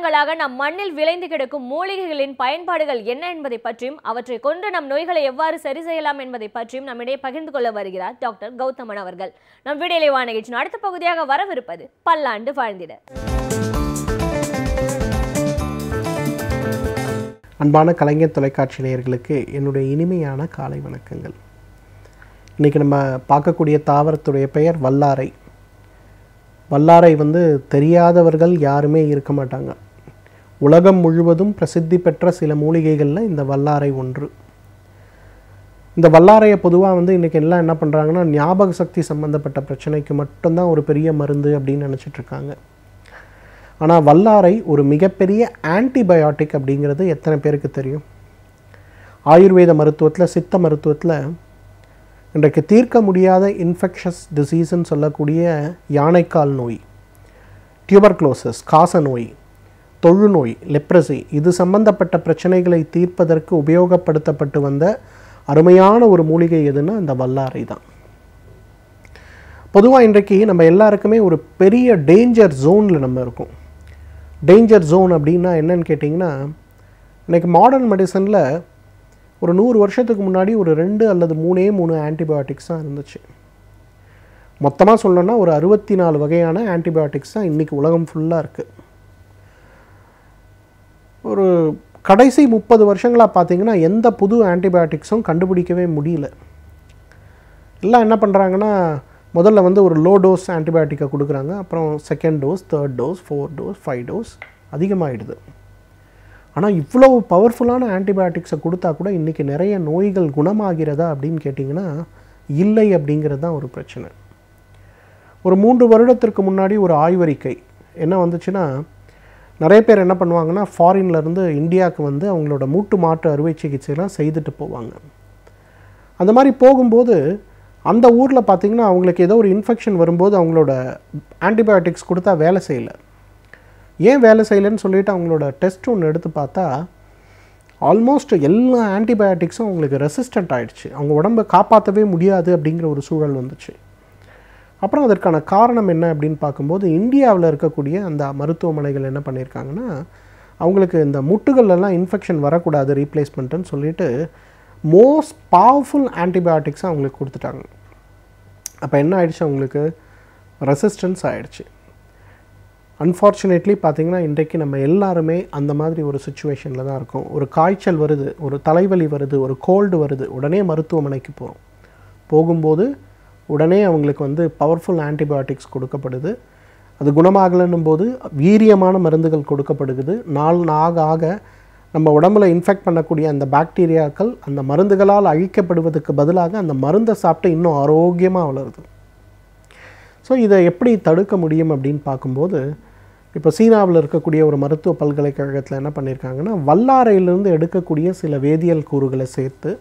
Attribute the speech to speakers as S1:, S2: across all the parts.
S1: காலங்களாக நம் மண்ணில் விளைந்து கிடக்கும் மூலிகைகளின் பயன்பாடுகள் என்ன என்பதை பற்றியும் அவற்றை கொண்டு நம் நோய்களை எவ்வாறு சரி செய்யலாம் என்பதை பற்றியும் நம்மிடையே பகிர்ந்து கொள்ள வருகிறார் டாக்டர் கௌதமன் அவர்கள். நம் வீடியோலைவா நிகழ்ச்சியின் அடுத்த பகுதியாக வரவிருப்பது பல்லாண்டு வாழ்ந்திட.
S2: அன்பான கலைஞர் தொலைக்காட்சி நேயர்களுக்கு என்னுடைய இனிமையான காலை வணக்கங்கள். இன்றைக்கி நம்ம பார்க்கக்கூடிய தாவரத்துடைய பெயர் வல்லாரை. வல்லாரை தெரியாதவர்கள் யாருமே இருக்க மாட்டாங்க. உலகம் முழுவதும் பிரசித்தி பெற்ற சில மூலிகைகளில் இந்த வல்லாரை ஒன்று. இந்த வல்லாரையை பொதுவாக இன்றைக்கி எல்லாம் என்ன பண்ணுறாங்கன்னா, ஞாபக சக்தி சம்மந்தப்பட்ட பிரச்சனைக்கு மட்டும்தான் ஒரு பெரிய மருந்து அப்படின்னு நினச்சிட்ருக்காங்க. ஆனால் வல்லாரை ஒரு மிகப்பெரிய ஆன்டிபயோட்டிக் அப்படிங்கிறது எத்தனை பேருக்கு தெரியும்? ஆயுர்வேத மருத்துவத்தில், சித்த மருத்துவத்தில் இன்றைக்கு தீர்க்க முடியாத இன்ஃபெக்ஷஸ் டிசீஸ்ன்னு சொல்லக்கூடிய யானைக்கால் நோய், டியூபர்குலோசிஸ் காச நோய், தொழுநோய் லெப்ரசி, இது சம்பந்தப்பட்ட பிரச்சனைகளை தீர்ப்பதற்கு உபயோகப்படுத்தப்பட்டு வந்த அருமையான ஒரு மூலிகை எதுன்னா இந்த வல்லாரை தான். பொதுவாக இன்றைக்கு நம்ம எல்லாருக்குமே ஒரு பெரிய டேஞ்சர் ஜோனில் நம்ம இருக்கோம். டேஞ்சர் ஜோன் அப்படின்னா என்னன்னு கேட்டிங்கன்னா, இன்றைக்கி மாடர்ன் மெடிசனில் ஒரு 100 வருஷத்துக்கு முன்னாடி ஒரு 2 அல்லது 3 ஆன்டிபயோட்டிக்ஸ் தான் இருந்துச்சு. மொத்தமாக சொல்லணும்னா ஒரு 64 வகையான ஆன்டிபயோட்டிக்ஸ் தான் இன்றைக்கி உலகம் ஃபுல்லாக இருக்குது. ஒரு கடைசி 30 வருஷங்களாக பார்த்திங்கன்னா எந்த புது ஆன்டிபயோட்டிக்ஸும் கண்டுபிடிக்கவே முடியல. எல்லாம் என்ன பண்ணுறாங்கன்னா, முதல்ல ஒரு லோ டோஸ் ஆன்டிபயோட்டிக்கை கொடுக்குறாங்க, அப்புறம் 2nd dose, 3rd dose, 4th dose, 5 dose அதிகமாகிடுது. ஆனால் இவ்வளோ பவர்ஃபுல்லான ஆன்டிபயோட்டிக்ஸை கொடுத்தா கூட இன்றைக்கி நிறைய நோய்கள் குணமாகிறதா அப்படின்னு கேட்டிங்கன்னா இல்லை அப்படிங்கிறது தான் ஒரு பிரச்சனை. ஒரு 3 வருடத்திற்கு முன்னாடி ஒரு ஆய்வறிக்கை என்ன வந்துச்சுன்னா, நிறைய பேர் என்ன பண்ணுவாங்கன்னா, ஃபாரின்லேருந்து இந்தியாவுக்கு அவங்களோட மூட்டு மாற்று அறுவை சிகிச்சைலாம் செய்துட்டு போவாங்க. அந்த மாதிரி போகும்போது அந்த ஊரில் பார்த்திங்கன்னா அவங்களுக்கு ஏதோ ஒரு இன்ஃபெக்ஷன் வரும்போது அவங்களோட ஆன்டிபயோட்டிக்ஸ் கொடுத்தா வேலை செய்யலை. ஏன் வேலை செய்யலைன்னு சொல்லிவிட்டு அவங்களோட டெஸ்ட் ஒன்று எடுத்து பார்த்தா ஆல்மோஸ்ட் எல்லா ஆன்டிபயோட்டிக்ஸும் அவங்களுக்கு ரெசிஸ்டண்ட் ஆகிடுச்சு. அவங்க உடம்பை காப்பாற்றவே முடியாது அப்படிங்கிற ஒரு சூழல் வந்துச்சு. அப்புறம் அதற்கான காரணம் என்ன அப்படின்னு பார்க்கும்போது, இந்தியாவில் இருக்கக்கூடிய அந்த மருத்துவமனைகள் என்ன பண்ணியிருக்காங்கன்னா, அவங்களுக்கு இந்த முட்டுகள்லாம் இன்ஃபெக்ஷன் வரக்கூடாது ரீப்ளேஸ்மெண்ட்டுன்னு சொல்லிட்டு மோஸ்ட் பவர்ஃபுல் ஆன்டிபயோட்டிக்ஸை அவங்களுக்கு கொடுத்துட்டாங்க. அப்போ என்ன ஆயிடுச்சு, அவங்களுக்கு ரெசிஸ்டன்ஸ் ஆகிடுச்சு. அன்ஃபார்ச்சுனேட்லி பார்த்திங்கன்னா இன்றைக்கு நம்ம எல்லாருமே அந்த மாதிரி ஒரு சுச்சுவேஷனில் தான் இருக்கோம். ஒரு காய்ச்சல் வருது, ஒரு தலைவலி வருது, ஒரு கோல்டு வருது, உடனே மருத்துவமனைக்கு போகிறோம். போகும்போது உடனே அவங்களுக்கு பவர்ஃபுல் ஆன்டிபயோட்டிக்ஸ் கொடுக்கப்படுது. அது குணமாகலன்னும் போது வீரியமான மருந்துகள் கொடுக்கப்படுகிறது. நாள் ஆக ஆக நம்ம உடம்புல இன்ஃபெக்ட் பண்ணக்கூடிய அந்த பாக்டீரியாக்கள் அந்த மருந்துகளால் அழிக்கப்படுவதற்கு பதிலாக அந்த மருந்தை சாப்பிட்டு இன்னும் ஆரோக்கியமாக வளருது. ஸோ இதை எப்படி தடுக்க முடியும் அப்படின்னு பார்க்கும்போது, இப்போ சீனாவில் இருக்கக்கூடிய ஒரு மருத்துவ பல்கலைக்கழகத்தில் என்ன பண்ணியிருக்காங்கன்னா, வல்லாரையிலிருந்து எடுக்கக்கூடிய சில வேதியியல் கூறுகளை சேர்த்து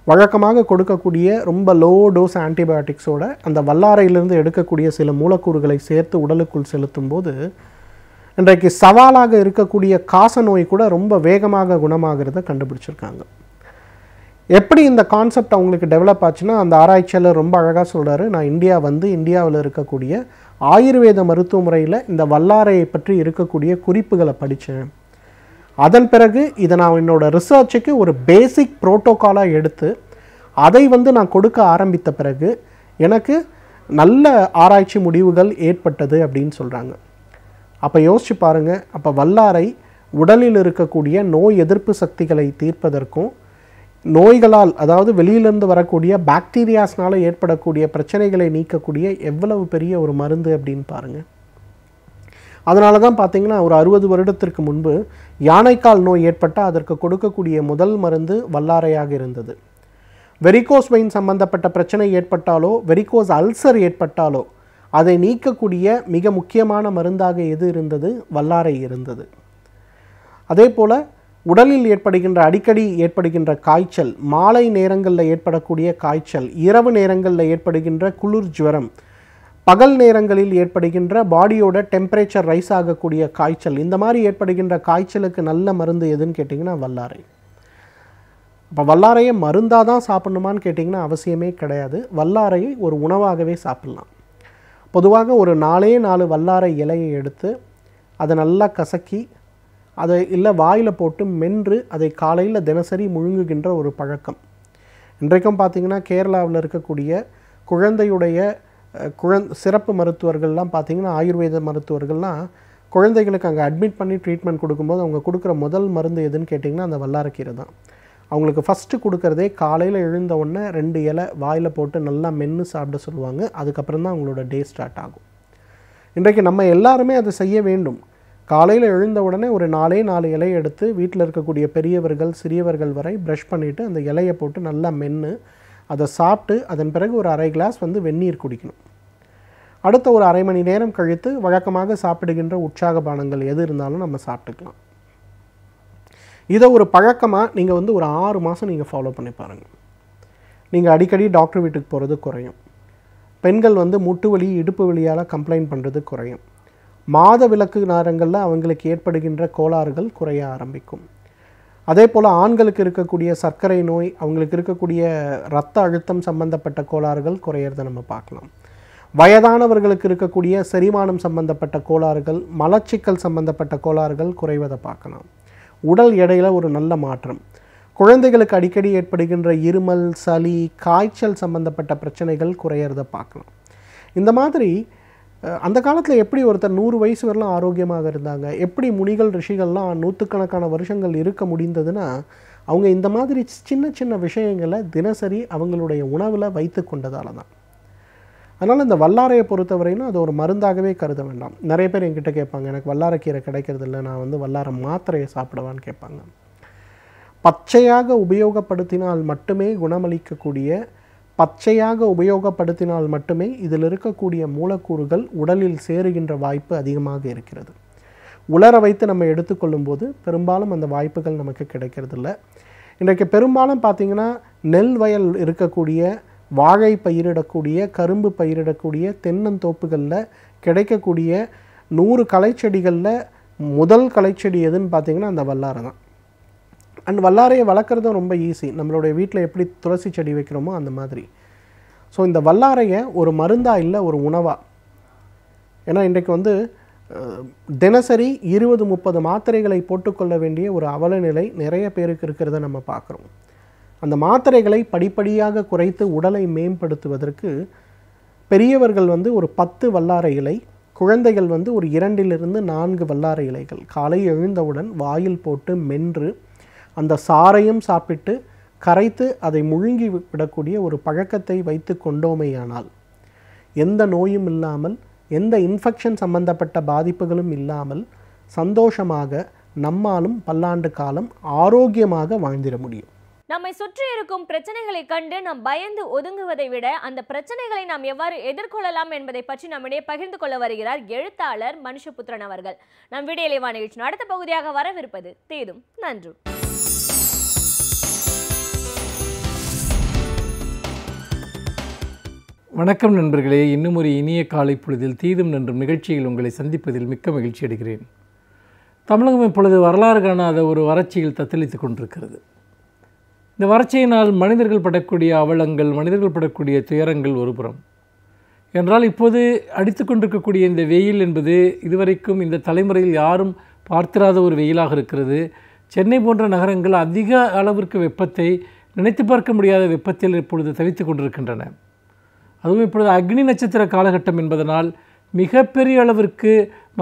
S2: வழக்கமாக கொடுக்கக்கூடிய ரொம்ப லோ டோஸ் ஆன்டிபயோட்டிக்ஸோட அந்த வல்லாரையிலிருந்து எடுக்கக்கூடிய சில மூலக்கூறுகளை சேர்த்து உடலுக்குள் செலுத்தும் போது இன்றைக்கு சவாலாக இருக்கக்கூடிய காச நோய் கூட ரொம்ப வேகமாக குணமாகிறத கண்டுபிடிச்சிருக்காங்க. எப்படி இந்த கான்செப்ட் அவங்களுக்கு டெவலப் ஆச்சுன்னா, அந்த ஆராய்ச்சியாளர் ரொம்ப அழகாக சொல்கிறாரு, நான் இந்தியாவில் இருக்கக்கூடிய ஆயுர்வேத மருத்துவ முறையில் இந்த வல்லாரையை பற்றி இருக்கக்கூடிய குறிப்புகளை படித்தேன். அதன் பிறகு இதை நான் என்னோடய ரிசர்ச்சுக்கு ஒரு பேசிக் ப்ரோட்டோக்காலாக எடுத்து அதை நான் கொடுக்க ஆரம்பித்த பிறகு எனக்கு நல்ல ஆராய்ச்சி முடிவுகள் ஏற்பட்டது அப்படின்னு சொல்கிறாங்க. அப்போ யோசிச்சு பாருங்கள், அப்போ வல்லாரை உடலில் இருக்கக்கூடிய நோய் எதிர்ப்பு சக்திகளை தீர்ப்பதற்கும் நோய்களால், அதாவது வெளியிலிருந்து வரக்கூடிய பாக்டீரியாஸ்னால் ஏற்படக்கூடிய பிரச்சனைகளை நீக்கக்கூடிய எவ்வளவு பெரிய ஒரு மருந்து அப்படின்னு பாருங்கள். அதனால தான் பார்த்திங்கன்னா ஒரு 60 வருடத்திற்கு முன்பு யானைக்கால் நோய் ஏற்பட்டால் அதற்கு கொடுக்கக்கூடிய முதல் மருந்து வல்லாரையாக இருந்தது. வெரிகோஸ் வெயின் சம்பந்தப்பட்ட பிரச்சனை ஏற்பட்டாலோ, வெரிகோஸ் அல்சர் ஏற்பட்டாலோ அதை நீக்கக்கூடிய மிக முக்கியமான மருந்தாக எது இருந்தது? வல்லாரை இருந்தது. அதே போல் உடலில் அடிக்கடி ஏற்படுகின்ற காய்ச்சல், மாலை நேரங்களில் ஏற்படக்கூடிய காய்ச்சல், இரவு நேரங்களில் ஏற்படுகின்ற குளிர் ஜுவரம், பகல் நேரங்களில் ஏற்படுகின்ற பாடியோட டெம்பரேச்சர் ரைஸ் ஆகக்கூடிய காய்ச்சல், இந்த மாதிரி ஏற்படுகின்ற காய்ச்சலுக்கு நல்ல மருந்து எதுன்னு கேட்டிங்கன்னா வல்லாரை. அப்போ வல்லாரையை மருந்தாக தான் சாப்பிட்ணுமான்னு கேட்டிங்கன்னா அவசியமே கிடையாது. வல்லாரையை ஒரு உணவாகவே சாப்பிட்லாம். பொதுவாக ஒரு 4 வல்லாரை இலையை எடுத்து அதை நல்லா கசக்கி அதை இல்லை வாயில் போட்டு மென்று அதை காலையில் தினசரி முழுங்குகின்ற ஒரு பழக்கம். இன்றைக்கும் பார்த்திங்கன்னா கேரளாவில் இருக்கக்கூடிய குழந்தையுடைய சிறப்பு மருத்துவர்கள்லாம் பார்த்திங்கன்னா ஆயுர்வேத மருத்துவர்கள்லாம் குழந்தைகளுக்கு அங்கே அட்மிட் பண்ணி ட்ரீட்மெண்ட் கொடுக்கும்போது அவங்க கொடுக்குற முதல் மருந்து எதுன்னு கேட்டிங்கன்னா அந்த வல்லாரக்கீரை தான். அவங்களுக்கு ஃபஸ்ட்டு கொடுக்குறதே காலையில் எழுந்த உடனே 2 இலை வாயில் போட்டு நல்லா மென்று சாப்பிட சொல்லுவாங்க. அதுக்கப்புறம் தான் அவங்களோட டே ஸ்டார்ட் ஆகும். இன்றைக்கு நம்ம எல்லாருமே அதை செய்ய வேண்டும். காலையில் எழுந்த உடனே ஒரு 4 இலையை எடுத்து வீட்டில் இருக்கக்கூடிய பெரியவர்கள் சிறியவர்கள் வரை ப்ரஷ் பண்ணிவிட்டு அந்த இலையை போட்டு நல்லா மென்று அதை சாப்பிட்டு அதன் பிறகு ஒரு 1/2 கிளாஸ் வெந்நீர் குடிக்கணும். அடுத்த ஒரு 1/2 மணி நேரம் கழித்து வழக்கமாக சாப்பிடுகின்ற உற்சாக பானங்கள் எது இருந்தாலும் நம்ம சாப்பிட்டுக்கலாம். இதை ஒரு பழக்கமாக நீங்கள் ஒரு 6 மாதம் நீங்கள் ஃபாலோ பண்ணி பாருங்கள். நீங்கள் அடிக்கடி டாக்டர் வீட்டுக்கு போகிறது குறையும். பெண்கள் மூட்டு வலி இடுப்பு வலியால் கம்ப்ளைண்ட் பண்ணுறது குறையும். மாத விலக்கு நேரங்களில் அவங்களுக்கு ஏற்படுகின்ற கோளாறுகள் குறைய ஆரம்பிக்கும். அதே போல் ஆண்களுக்கு இருக்கக்கூடிய சர்க்கரை நோய், அவங்களுக்கு இருக்கக்கூடிய இரத்த அழுத்தம் சம்பந்தப்பட்ட கோளாறுகள் குறையிறதை நம்ம பார்க்கலாம். வயதானவர்களுக்கு இருக்கக்கூடிய செரிமானம் சம்பந்தப்பட்ட கோளாறுகள், மலச்சிக்கல் சம்பந்தப்பட்ட கோளாறுகள் குறைவதை பார்க்கலாம். உடல் எடையில் ஒரு நல்ல மாற்றம். குழந்தைகளுக்கு அடிக்கடி ஏற்படுகின்ற இருமல், சளி, காய்ச்சல் சம்பந்தப்பட்ட பிரச்சனைகள் குறையிறத பார்க்கலாம். இந்த மாதிரி அந்த காலத்தில் எப்படி ஒருத்தர் 100 வயசு வரலாம் ஆரோக்கியமாக இருந்தாங்க, எப்படி முனிகள் ரிஷிகள்லாம் 100கணக்கான வருஷங்கள் இருக்க முடிந்ததுன்னா அவங்க இந்த மாதிரி சின்ன சின்ன விஷயங்களை தினசரி அவங்களுடைய உணவில் வைத்து கொண்டதால தான். அதனால் இந்த வல்லாரையை பொறுத்தவரையிலும் அது ஒரு மருந்தாகவே கருத வேண்டாம். நிறைய பேர் என்கிட்ட கேட்பாங்க, எனக்கு வல்லாரைக்கீரை கிடைக்கிறதில்ல, நான் வல்லாரை மாத்திரையை சாப்பிடுவான்னு கேட்பாங்க. பச்சையாக உபயோகப்படுத்தினால் மட்டுமே குணமளிக்கக்கூடிய, பச்சையாக உபயோகப்படுத்தினால் மட்டுமே இதில் இருக்கக்கூடிய மூலக்கூறுகள் உடலில் சேருகின்ற வாய்ப்பு அதிகமாக இருக்கிறது. உலர வைத்து நம்ம எடுத்துக்கொள்ளும் போது பெரும்பாலும் அந்த வாய்ப்புகள் நமக்கு கிடைக்கிறதில்ல. இன்றைக்கு பெரும்பாலும் பார்த்திங்கன்னா நெல் வயல் இருக்கக்கூடிய, வாழை பயிரிடக்கூடிய, கரும்பு பயிரிடக்கூடிய தென்னந்தோப்புகளில் கிடைக்கக்கூடிய 100 களைச்செடிகளில் முதல் களைச்செடி எதுன்னு பார்த்திங்கன்னா அந்த வல்லாரை தான். அண்ட் வல்லாரையை வளர்க்குறதும் ரொம்ப ஈஸி. நம்மளுடைய வீட்டில் எப்படி துளசி செடி வைக்கிறோமோ அந்த மாதிரி. ஸோ இந்த வல்லாரையை ஒரு மருந்தாக இல்லை ஒரு உணவாக, ஏன்னா இன்றைக்கு தினசரி 20-30 மாத்திரைகளை போட்டுக்கொள்ள வேண்டிய ஒரு அவலநிலை நிறைய பேருக்கு இருக்கிறத நம்ம பார்க்குறோம். அந்த மாத்திரைகளை படிப்படியாக குறைத்து உடலை மேம்படுத்துவதற்கு பெரியவர்கள் ஒரு 10 வல்லாரை இலை, குழந்தைகள் ஒரு 2-4 வல்லாரை இலைகள் காலை எழுந்தவுடன் வாயில் போட்டு மென்று அந்த சாறையும் சாப்பிட்டு கரைத்து அதை முழுங்கி விடக்கூடிய ஒரு பழக்கத்தை வைத்து கொண்டோமேயானால் எந்த நோயும் இல்லாமல், எந்த இன்ஃபெக்ஷன் சம்பந்தப்பட்ட பாதிப்புகளும் இல்லாமல் சந்தோஷமாக நம்மாலும் பல்லாண்டு காலம் ஆரோக்கியமாக வாழ்ந்திட முடியும்.
S1: நம்மை சுற்றி இருக்கும் பிரச்சனைகளை கண்டு நாம் பயந்து ஒதுங்குவதை விட அந்த பிரச்சனைகளை நாம் எவ்வாறு எதிர்கொள்ளலாம் என்பதை பற்றி நம்மிடையே பகிர்ந்து கொள்ள வருகிறார் எழுத்தாளர் மனுஷபுத்திரன் அவர்கள். நம் விடியலைவா நிகழ்ச்சியின் அடுத்த பகுதியாக வரவிருப்பது தீதும் நன்றும்.
S3: வணக்கம் நண்பர்களே, இன்னும் ஒரு இனிய காலை பொழுதில் தீதும் நன்றும் நிகழ்ச்சியில் உங்களை சந்திப்பதில் மிக்க மகிழ்ச்சி அடைகிறேன். தமிழகம் இப்பொழுது வரலாறு காணாத ஒரு வறட்சியில் தத்தளித்து கொண்டிருக்கிறது. இந்த வறட்சியினால் மனிதர்கள் படக்கூடிய அவலங்கள், மனிதர்கள் படக்கூடிய துயரங்கள் ஒருபுறம் என்றால், இப்போது அடித்து கொண்டிருக்கக்கூடிய இந்த வெயில் என்பது இதுவரைக்கும் இந்த தலைமுறையில் யாரும் பார்த்திராத ஒரு வெயிலாக இருக்கிறது. சென்னை போன்ற நகரங்கள் அதிக அளவிற்கு வெப்பத்தை, நினைத்து பார்க்க முடியாத வெப்பத்தில் இப்பொழுது தவித்து கொண்டிருக்கின்றன. அதுவும் இப்பொழுது அக்னி நட்சத்திர காலகட்டம் என்பதனால் மிகப்பெரிய அளவிற்கு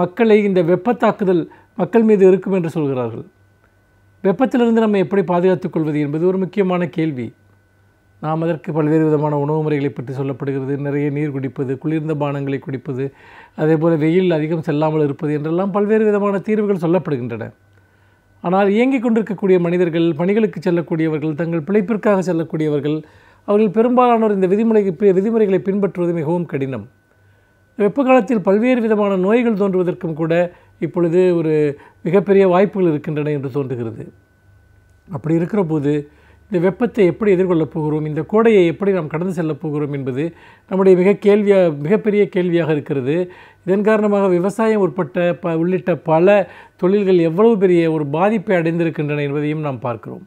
S3: மக்களை இந்த வெப்பத்தாக்குதல் மக்கள் மீது இருக்கும் என்று சொல்கிறார்கள். வெப்பத்திலிருந்து நம்ம எப்படி பாதுகாத்துக் கொள்வது என்பது ஒரு முக்கியமான கேள்வி. நாம் அதற்கு பல்வேறு விதமான உணவு முறைகளை பற்றி சொல்லப்படுகிறது. நிறைய நீர் குடிப்பது, குளிர்ந்த பானங்களை குடிப்பது, அதே போல் வெயில் அதிகம் செல்லாமல் இருப்பது என்றெல்லாம் பல்வேறு விதமான தீர்வுகள் சொல்லப்படுகின்றன. ஆனால் இயங்கிக் கொண்டிருக்கக்கூடிய மனிதர்கள், பணிகளுக்கு செல்லக்கூடியவர்கள், தங்கள் பிழைப்பிற்காக செல்லக்கூடியவர்கள், அவர்கள் பெரும்பாலானோர் இந்த விதிமுறைகளை பின்பற்றுவது மிகவும் கடினம். வெப்ப காலத்தில் பல்வேறு விதமான நோய்கள் தோன்றுவதற்கும் கூட இப்பொழுது ஒரு மிகப்பெரிய வாய்ப்புகள் இருக்கின்றன என்று தோன்றுகிறது. அப்படி இருக்கிற போது இந்த வெப்பத்தை எப்படி எதிர்கொள்ளப் போகிறோம், இந்த கோடையை எப்படி நாம் கடந்து செல்லப் போகிறோம் என்பது நம்முடைய மிகப்பெரிய கேள்வியாக இருக்கிறது. இதன் காரணமாக விவசாயம் உள்ளிட்ட பல தொழில்கள் எவ்வளவு பெரிய ஒரு பாதிப்பை அடைந்திருக்கின்றன என்பதையும் நாம் பார்க்கிறோம்.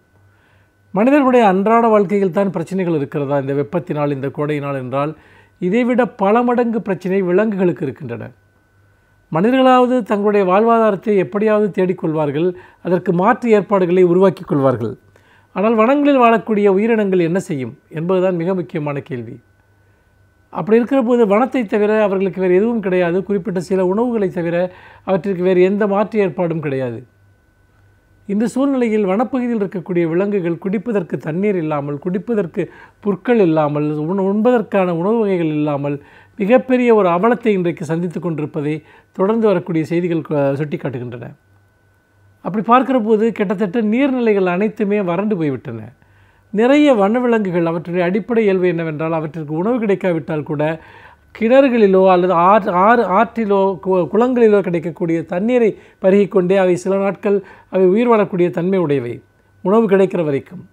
S3: மனிதர்களுடைய அன்றாட வாழ்க்கையில் தான் பிரச்சனைகள் இருக்கிறதா இந்த வெப்பத்தினால், இந்த கோடையினால் என்றால், இதைவிட பல மடங்கு பிரச்சனை விலங்குகளுக்கு இருக்கின்றன. மனிதர்களாவது தங்களுடைய வாழ்வாதாரத்தை எப்படியாவது தேடிக்கொள்வார்கள், அதற்கு மாற்று ஏற்பாடுகளை உருவாக்கி கொள்வார்கள். ஆனால் வனங்களில் வாழக்கூடிய உயிரினங்கள் என்ன செய்யும் என்பதுதான் மிக முக்கியமான கேள்வி. அப்படி இருக்கிற போது வனத்தை தவிர அவர்களுக்கு வேறு எதுவும் கிடையாது. குறிப்பிட்ட சில உணவுகளை தவிர அவற்றிற்கு வேறு எந்த மாற்று ஏற்பாடும் கிடையாது. இந்த சூழ்நிலையில் வனப்பகுதியில் இருக்கக்கூடிய விலங்குகள் குடிப்பதற்கு தண்ணீர் இல்லாமல், குடிப்பதற்கு புற்கள் இல்லாமல், உண்பதற்கான உணவு வகைகள் இல்லாமல் மிகப்பெரிய ஒரு அவலத்தை இன்றைக்கு சந்தித்து கொண்டிருப்பதை தொடர்ந்து வரக்கூடிய செய்திகள் சுட்டி காட்டுகின்றன. அப்படி பார்க்கிற போது கிட்டத்தட்ட நீர்நிலைகள் அனைத்துமே வறண்டு போய்விட்டன. நிறைய வனவிலங்குகள் அவற்றுடைய அடிப்படை இயல்பு என்னவென்றால், அவற்றிற்கு உணவு கிடைக்காவிட்டால் கூட கிணறுகளிலோ அல்லது ஆற்றிலோ குளங்களிலோ கிடைக்கக்கூடிய தண்ணீரை பருகிக்கொண்டே அவை சில நாட்கள் அவை உயிர் வாழக்கூடிய தன்மை உடையவை, உணவு கிடைக்கிற வரைக்கும்.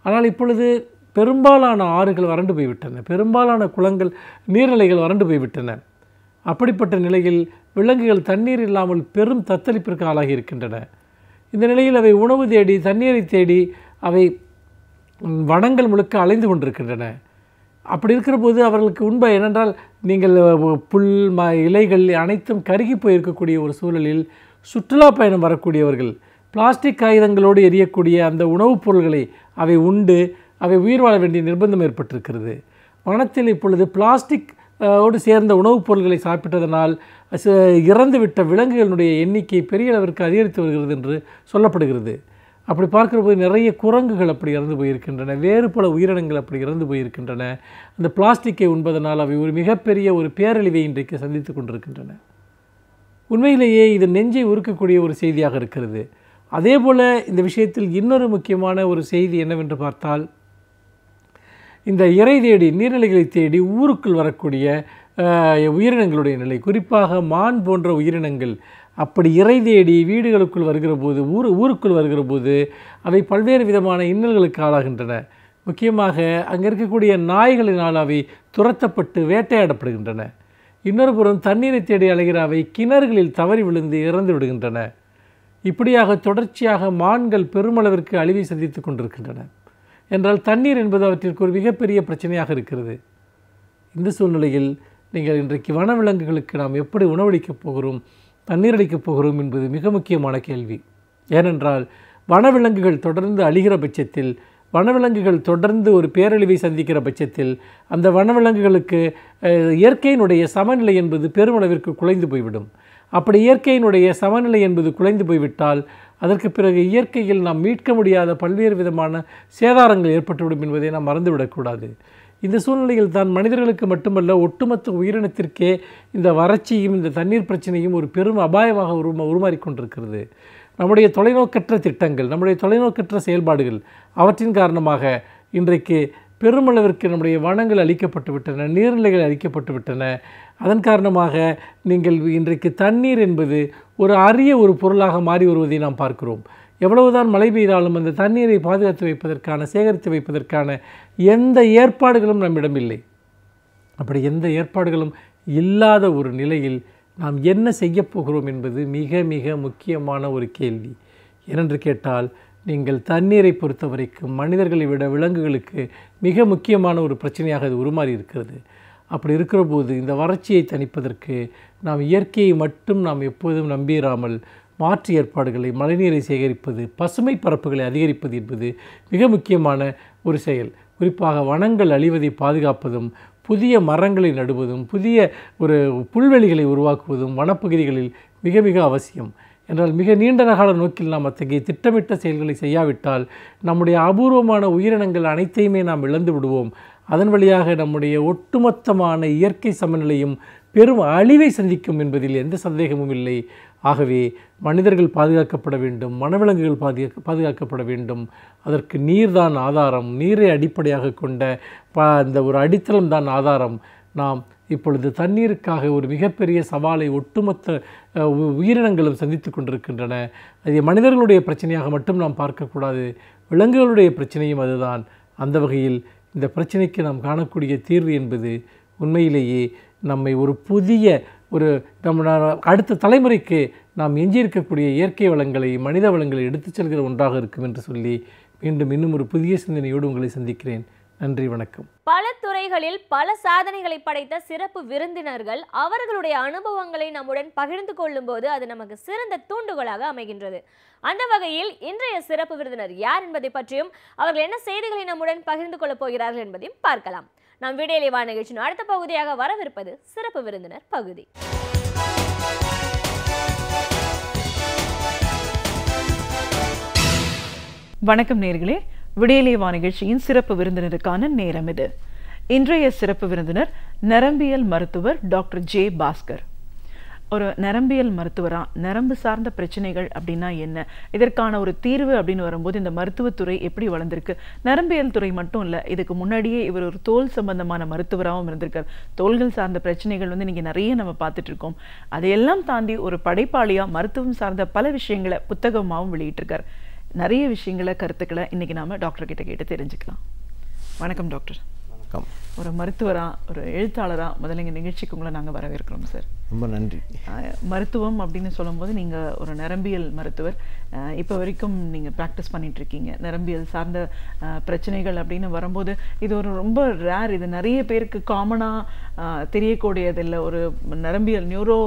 S3: ஆனால் இப்பொழுது பெரும்பாலான ஆறுகள் வறண்டு போய்விட்டன, பெரும்பாலான குளங்கள் நீர்நிலைகள் வறண்டு போய்விட்டன. அப்படிப்பட்ட நிலையில் விலங்குகள் தண்ணீர் இல்லாமல் பெரும் தத்தளிப்பிற்கு ஆளாகி இருக்கின்றன. இந்த நிலையில் அவை உணவு தேடி தண்ணீரை தேடி அவை வனங்கள் முழுக்க அலைந்து கொண்டிருக்கின்றன. அப்படி இருக்கிற போது அவர்களுக்கு உண்பை ஏனென்றால் நீங்கள் புல் இலைகள் அனைத்தும் கருகி போயிருக்கக்கூடிய ஒரு சூழலில் சுற்றுலா பயணம் வரக்கூடியவர்கள் பிளாஸ்டிக் காகிதங்களோடு எரியக்கூடிய அந்த உணவுப் பொருள்களை அவை உண்டு அவை உயிர் வாழ வேண்டிய நிர்பந்தம் ஏற்பட்டிருக்கிறது. வனத்தில் இப்பொழுது பிளாஸ்டிக் ஓடு சேர்ந்த உணவுப் பொருட்களை சாப்பிட்டதனால் இறந்துவிட்ட விலங்குகளுடைய எண்ணிக்கை பெரிய அளவிற்கு அதிகரித்து வருகிறது என்று சொல்லப்படுகிறது. அப்படி பார்க்கிற போது நிறைய குரங்குகள் அப்படி இறந்து போயிருக்கின்றன, வேறு பல உயிரினங்கள் அப்படி இறந்து போயிருக்கின்றன. அந்த பிளாஸ்டிக்கை உண்பதனால் அவை ஒரு மிகப்பெரிய ஒரு பேரழிவை இன்றைக்கு சந்தித்து கொண்டிருக்கின்றன. உண்மையிலேயே இது நெஞ்சை உருக்கக்கூடிய ஒரு செய்தியாக இருக்கிறது. அதே போல் இந்த விஷயத்தில் இன்னொரு முக்கியமான ஒரு செய்தி என்னவென்று பார்த்தால், இந்த இறை தேடி நீர்நிலைகளை தேடி ஊருக்குள் வரக்கூடிய உயிரினங்களுடைய நிலை, குறிப்பாக மான் போன்ற உயிரினங்கள் அப்படி இறை தேடி வீடுகளுக்குள் வருகிற போது ஊருக்குள் வருகிற போது அவை பல்வேறு விதமான இன்னல்களுக்கு ஆளாகின்றன. முக்கியமாக அங்கே இருக்கக்கூடிய நாய்களினால் அவை துரத்தப்பட்டு வேட்டையாடப்படுகின்றன. இன்னொரு புறம் தண்ணீரை தேடி அலைகிற அவை கிணறுகளில் தவறி விழுந்து இறந்து விடுகின்றன. இப்படியாக தொடர்ச்சியாக மான்கள் பெருமளவிற்கு அழிவை சந்தித்து கொண்டிருக்கின்றன. என்றால் தண்ணீர் என்பது அவற்றிற்கு ஒரு மிகப்பெரிய பிரச்சனையாக இருக்கிறது. இந்த சூழ்நிலையில் நீங்கள் இன்றைக்கு வனவிலங்குகளுக்கு நாம் எப்படி உணவளிக்கப் போகிறோம், தண்ணீர் அளிக்கப் போகிறோம் என்பது மிக முக்கியமான கேள்வி. ஏனென்றால் வனவிலங்குகள் தொடர்ந்து அழிகிற பட்சத்தில், வனவிலங்குகள் தொடர்ந்து ஒரு பேரழிவை சந்திக்கிற பட்சத்தில் அந்த வனவிலங்குகளுக்கு இயற்கையினுடைய சமநிலை என்பது பெருமளவிற்கு குலைந்து போய்விடும். அப்படி இயற்கையினுடைய சமநிலை என்பது குலைந்து போய்விட்டால் அதற்கு பிறகு இயற்கையில் நாம் மீட்க முடியாத பல்வேறு விதமான சேதாரங்கள் ஏற்பட்டுவிடும் என்பதை நாம் மறந்துவிடக்கூடாது. இந்த சூழ்நிலையில் தான் மனிதர்களுக்கு மட்டுமல்ல ஒட்டுமொத்த உயிரினத்திற்கே இந்த வறட்சியும் இந்த தண்ணீர் பிரச்சனையும் ஒரு பெரும் அபாயமாக உருமாறிக்கொண்டிருக்கிறது. நம்முடைய தொலைநோக்கற்ற திட்டங்கள், நம்முடைய தொலைநோக்கற்ற செயல்பாடுகள் அவற்றின் காரணமாக இன்றைக்கு பெருமளவிற்கு நம்முடைய வனங்கள் அழிக்கப்பட்டு விட்டன, நீர்நிலைகள் அழிக்கப்பட்டு விட்டன. அதன் காரணமாக நீங்கள் இன்றைக்கு தண்ணீர் என்பது ஒரு அரிய ஒரு பொருளாக மாறி வருவதை நாம் பார்க்கிறோம். எவ்வளவுதான் மழை பெய்தாலும் அந்த தண்ணீரை பாதுகாத்து வைப்பதற்கான, சேகரித்து வைப்பதற்கான எந்த ஏற்பாடுகளும் நம்மிடம் இல்லை. அப்படி எந்த ஏற்பாடுகளும் இல்லாத ஒரு நிலையில் நாம் என்ன செய்ய போகிறோம் என்பது மிக மிக முக்கியமான ஒரு கேள்வி. ஏனென்று கேட்டால், நீங்கள் தண்ணீரை பொறுத்த வரைக்கும் மனிதர்களை விட விலங்குகளுக்கு மிக முக்கியமான ஒரு பிரச்சனையாக அது உருமாறி இருக்கிறது. அப்படி இருக்கிற போது இந்த வறட்சியை தணிப்பதற்கு நாம் இயற்கையை மட்டும் நாம் எப்போதும் நம்பிராமல் மாற்று ஏற்பாடுகளை, மழைநீரை சேகரிப்பது, பசுமை பரப்புகளை அதிகரிப்பது என்பது மிக முக்கியமான ஒரு செயல். குறிப்பாக வனங்கள் அழிவதை பாதுகாப்பதும், புதிய மரங்களை நடுவதும், புதிய ஒரு புல்வெளிகளை உருவாக்குவதும் வனப்பகுதிகளில் மிக மிக அவசியம். என்றால் மிக நீண்ட கால நோக்கில் நாம் அத்தகைய திட்டமிட்ட செயல்களை செய்யாவிட்டால் நம்முடைய அபூர்வமான உயிரினங்கள் அனைத்தையுமே நாம் இழந்து விடுவோம். அதன் வழியாக நம்முடைய ஒட்டுமொத்தமான இயற்கை சமநிலையும் பெரும் அழிவை சந்திக்கும் என்பதில் எந்த சந்தேகமும் இல்லை. ஆகவே மனிதர்கள் பாதுகாக்கப்பட வேண்டும், வனவிலங்குகள் பாதுகாக்கப்பட வேண்டும். அதற்கு நீர்தான் ஆதாரம், நீரை அடிப்படையாக கொண்ட அந்த ஒரு அடித்தளம் தான் ஆதாரம். நாம் இப்பொழுது தண்ணீருக்காக ஒரு மிகப்பெரிய சவாலை ஒட்டுமொத்த உயிரினங்களும் சந்தித்து கொண்டிருக்கின்றன. அது மனிதர்களுடைய பிரச்சனையாக மட்டும் நாம் பார்க்கக்கூடாது, விலங்குகளுடைய பிரச்சனையும் அதுதான். அந்த வகையில் இந்த பிரச்சனைக்கு நாம் காணக்கூடிய தீர்வு என்பது உண்மையிலேயே நம்மை ஒரு புதிய நம்ம அடுத்த தலைமுறைக்கு நாம் எஞ்சியிருக்கக்கூடிய இயற்கை வளங்களை, மனித வளங்களை எடுத்துச் செல்கிற ஒன்றாக இருக்கும் என்று சொல்லி மீண்டும் இன்னும் ஒரு புதிய சிந்தனையோடு உங்களை சந்திக்கிறேன். நன்றி, வணக்கம்.
S1: பல துறைகளில் பல சாதனைகளை படைத்த சிறப்பு விருந்தினர்கள் அவர்களுடைய அனுபவங்களை நம்முடன் பகிர்ந்து கொள்ளும் போது அது நமக்கு சிறந்த தூண்டுகோலாக அமைகின்றது. அந்த வகையில் இன்றைய சிறப்பு விருந்தினர் யார் என்பதை பற்றியும் அவர்கள் என்ன செய்திகளை நம்முடன் பகிர்ந்து கொள்ளப் போகிறார்கள் என்பதையும் பார்க்கலாம். நம் வீடியோவில் வா நிகழ்ச்சியின் அடுத்த பகுதியாக வரவிருப்பது சிறப்பு விருந்தினர் பகுதி.
S4: வணக்கம் நேயர்களே, விடியலே வா நிகழ்ச்சியின் சிறப்பு விருந்தினருக்கான நேரம் இது. இன்றைய சிறப்பு விருந்தினர் நரம்பியல் மருத்துவர் டாக்டர் ஜே பாஸ்கர். ஒரு நரம்பியல் மருத்துவரா நரம்பு சார்ந்த பிரச்சனைகள் அப்படின்னா என்ன, இதற்கான ஒரு தீர்வு அப்படின்னு வரும்போது இந்த மருத்துவத்துறை எப்படி வளர்ந்திருக்கு. நரம்பியல் துறை மட்டும் இல்லை, இதுக்கு முன்னாடியே இவர் ஒரு தோல் சம்பந்தமான மருத்துவராகவும் இருந்திருக்கார். தோள்கள் சார்ந்த பிரச்சனைகள் வந்து நீங்கள் நிறைய நம்ம பார்த்துட்டு இருக்கோம். அதையெல்லாம் தாண்டி ஒரு படைப்பாளியாக மருத்துவம் சார்ந்த பல விஷயங்களை புத்தகமாகவும் வெளியிட்டிருக்கார். நிறைய விஷயங்களை கருத்துக்களை இன்னைக்கு நாம டாக்டர் கிட்ட கேட்டு தெரிஞ்சுக்கலாம். வணக்கம் டாக்டர்.
S5: வணக்கம்.
S4: ஒரு மருத்துவரா ஒரு எழுத்தாளரா முதல்ல எங்கள் நிகழ்ச்சிக்கு உங்களை நாங்கள் வரவேற்கிறோம் சார்.
S5: ரொம்ப நன்றி.
S4: மருத்துவம் அப்படின்னு சொல்லும்போது நீங்கள் ஒரு நரம்பியல் மருத்துவர். இப்போ வரைக்கும் நீங்கள் ப்ராக்டிஸ் பண்ணிட்டு இருக்கீங்க. நரம்பியல் சார்ந்த பிரச்சனைகள் அப்படின்னு வரும்போது இது ஒரு ரொம்ப ரேர், இது நிறைய பேருக்கு காமனாக தெரியக்கூடியதில்லை. ஒரு நரம்பியல் நியூரோ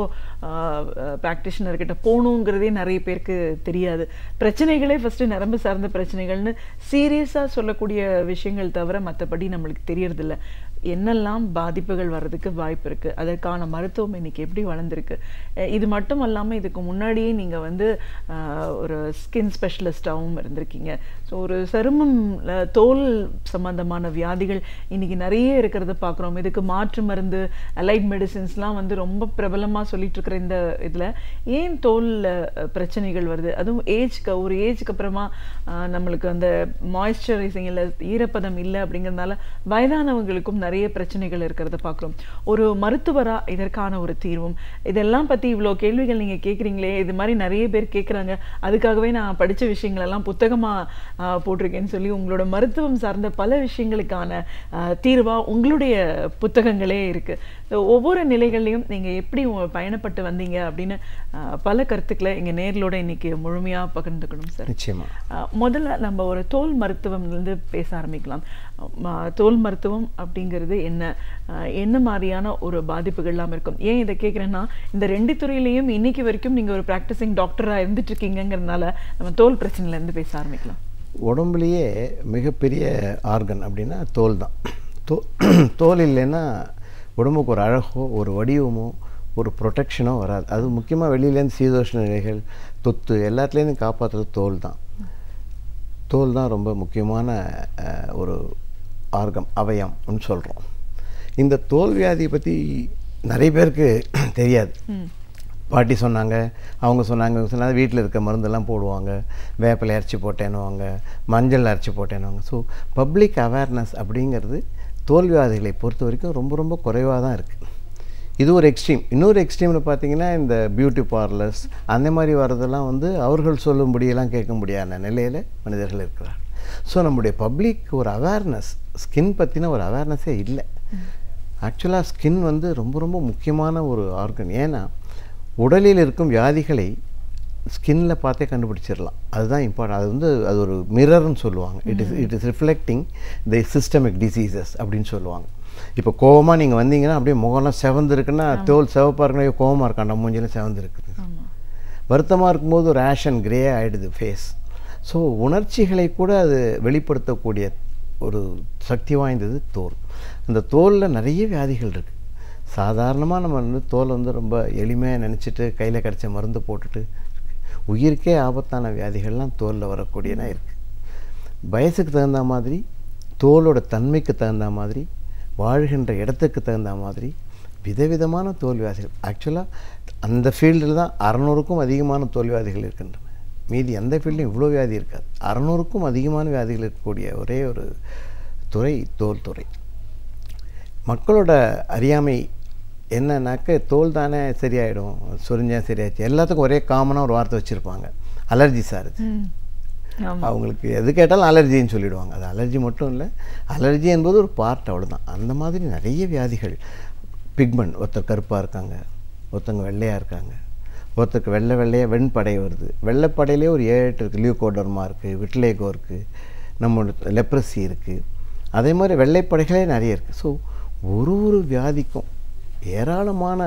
S4: ப்ராக்டிஷனர்கிட்ட போகணுங்கிறதே நிறைய பேருக்கு தெரியாது. பிரச்சனைகளே ஃபஸ்ட்டு நரம்பு சார்ந்த பிரச்சனைகள்னு சீரியஸாக சொல்லக்கூடிய விஷயங்கள் தவிர மற்றபடி நம்மளுக்கு தெரியறதில்லை. என்னெல்லாம் பாதிப்புகள் வர்றதுக்கு வாய்ப்பு இருக்குது, அதற்கான மருத்துவம் இன்னைக்கு எப்படி வளர்ந்துருக்கு. இது மட்டும் இல்லாமல் இதுக்கு முன்னாடியே நீங்கள் வந்து ஒரு ஸ்கின் ஸ்பெஷலிஸ்டாகவும் இருந்திருக்கீங்க. ஸோ ஒரு சருமம் தோல் சம்பந்தமான வியாதிகள் இன்னைக்கு நிறைய இருக்கிறத பார்க்குறோம். இதுக்கு மாற்று மருந்து அலைட் மெடிசின்ஸ்லாம் வந்து ரொம்ப பிரபலமாக சொல்லிட்டு இருக்கிற இந்த இதில் ஏன் தோல் பிரச்சனைகள் வருது, அதுவும் ஒரு ஏஜ்க்கு அப்புறமா நம்மளுக்கு அந்த மாய்ஸ்சரைசிங் இல்லை, ஈரப்பதம் இல்லை அப்படிங்கிறதுனால வயதானவங்களுக்கும் நிறைய பிரச்சனைகள் இருக்கிறத பார்க்குறோம். ஒரு மருத்துவராக இதற்கான ஒரு தீர்வும், இதெல்லாம் பற்றி இவ்வளோ கேள்விகள் நீங்கள் கேட்குறீங்களே, இது மாதிரி நிறைய பேர் கேட்குறாங்க. அதுக்காகவே நான் படித்த விஷயங்களெல்லாம் புத்தகமாக போட்டிருக்கேன்னு சொல்லி உங்களோட மருத்துவம் சார்ந்த பல விஷயங்களுக்கான தீர்வாக உங்களுடைய புத்தகங்களே இருக்குது. ஒவ்வொரு நிலைகள்லையும் நீங்கள் எப்படி பயணப்பட்டு வந்தீங்க அப்படின்னு பல கருத்துக்களை எங்கள் நேர்களோட இன்னைக்கு முழுமையாக பகிர்ந்துக்கணும் சார்.
S5: நிச்சயமாக.
S4: முதல்ல நம்ம ஒரு தோல் மருத்துவம்லேருந்து பேச ஆரம்பிக்கலாம். தோல் மருத்துவம் அப்படிங்கிறது என்ன மாதிரியான ஒரு பாதிப்புகள்லாம் இருக்கும்? ஏன் இதை கேட்குறேன்னா, இந்த ரெண்டு துறையிலையும் இன்னைக்கு வரைக்கும் நீங்கள் ஒரு ப்ராக்டிசிங் டாக்டராக இருந்துட்டு இருக்கீங்கிறதுனால நம்ம தோல் பிரச்சனையிலேருந்து பேச ஆரம்பிக்கலாம்.
S5: உடம்புலேயே மிகப்பெரிய ஆர்கன் அப்படின்னா தோல் தான். தோல் இல்லைன்னா உடம்புக்கு ஒரு அழகோ ஒரு வடிவமோ ஒரு ப்ரொடெக்ஷனோ வராது. அது முக்கியமாக வெளியிலேருந்து சீதோஷ்ண நிலைகள் தொத்து எல்லாத்துலேருந்து காப்பாற்றுறது தோல் தான். தோல் தான் ரொம்ப முக்கியமான ஒரு அவயம்னு சொல்கிறோம். இந்த தோல் வியாதியை பற்றி நிறைய பேருக்கு தெரியாது. பாட்டி சொன்னாங்க, அவங்க சொன்னாங்க, வீட்டில் இருக்க மருந்தெல்லாம் போடுவாங்க, வேப்பிலை அரைச்சி போட்டேன்னுவாங்க, மஞ்சள் அரைச்சி போட்டேன்னுவாங்க. ஸோ பப்ளிக் அவேர்னஸ் அப்படிங்கிறது தோல் வியாதிகளை பொறுத்த வரைக்கும் ரொம்ப ரொம்ப குறைவாக தான் இருக்குது. இது ஒரு எக்ஸ்ட்ரீம். இன்னொரு எக்ஸ்ட்ரீமில் பார்த்தீங்கன்னா இந்த பியூட்டி பார்லர்ஸ் அந்த மாதிரி வர்றதெல்லாம் வந்து அவர்கள் சொல்லும்படியெல்லாம் கேட்க முடியாத நிலையில் மனிதர்கள் இருக்கிறார். ஸோ நம்முடைய பப்ளிக் ஒரு அவேர்னஸ், ஸ்கின் பற்றின ஒரு அவேர்னஸே இல்லை. ஆக்சுவலாக ஸ்கின் வந்து ரொம்ப ரொம்ப முக்கியமான ஒரு ஆர்கன். ஏன்னா உடலில் இருக்கும் வியாதிகளை ஸ்கின்ல பார்த்தே கண்டுபிடிச்சிடலாம். அதுதான் இம்பார்ட்டன்ட். அது ஒரு மிரர்னு சொல்லுவாங்க. It is reflecting the systemic diseases அப்படின்னு சொல்லுவாங்க. இப்போ கோவமாக நீங்கள் வந்தீங்கன்னா அப்படியே முகம்லாம் செவந்து இருக்குன்னா தோல் சிவப்பாக இருக்குன்னா கோவமாக இருக்காண்டா மூஞ்சிலும் செவந்து இருக்குது. வருத்தமாக இருக்கும்போது ஒரு ஆஷ் அண்ட் கிரே ஆகிடுது ஃபேஸ். ஸோ உணர்ச்சிகளை கூட அது வெளிப்படுத்தக்கூடிய ஒரு சக்தி வாய்ந்தது தோல். அந்த தோலில் நிறைய வியாதிகள் இருக்குது. சாதாரணமாக நம்ம வந்து தோல் வந்து ரொம்ப எளிமையாக நினச்சிட்டு கையில் கிடச்ச மருந்து போட்டுட்டு உயிருக்கே ஆபத்தான வியாதிகள்லாம் தோலில் வரக்கூடியனா இருக்குது. வயசுக்கு தகுந்த மாதிரி, தோலோட தன்மைக்கு தகுந்த மாதிரி, வாழ்கின்ற இடத்துக்கு தகுந்த மாதிரி விதவிதமான தோல் வியாதிகள். ஆக்சுவலாக அந்த ஃபீல்டில் தான் 600க்கும் அதிகமான தோல் வியாதிகள் இருக்கின்றன. மீதி எந்த ஃபீல்டும் இவ்வளோ வியாதி இருக்காது. 600க்கும் அதிகமான வியாதிகள் இருக்கக்கூடிய ஒரே ஒரு துறை தோல் துறை. மக்களோட அறியாமை என்னன்னாக்க தோல் தானே சரியாயிடும், சொரிஞ்சா சரியாச்சு, எல்லாத்துக்கும் ஒரே காமனாக ஒரு வார்த்தை வச்சுருப்பாங்க, அலர்ஜி சார். அவங்களுக்கு எது கேட்டாலும் அலர்ஜின்னு சொல்லிவிடுவாங்க. அது அலர்ஜி மட்டும் இல்லை, அலர்ஜி என்பது ஒரு பார்ட், அவ்வளோதான். அந்த மாதிரி நிறைய வியாதிகள். பிக்மெண்ட், ஒருத்தர் கருப்பாக இருக்காங்க, ஒருத்தங்க வெள்ளையாக இருக்காங்க, ஒருத்தருக்கு வெள்ளையாக வெண்படை வருது. வெள்ளைப்படையிலே ஒரு 7-8 இருக்குது. லியூகோடர்மா இருக்குது, விட்லேகோ இருக்குது, நம்மளோட லெப்ரஸி இருக்குது. அதே மாதிரி வெள்ளைப்படைகளே நிறைய இருக்குது. ஸோ ஒரு வியாதிக்கும் ஏராளமான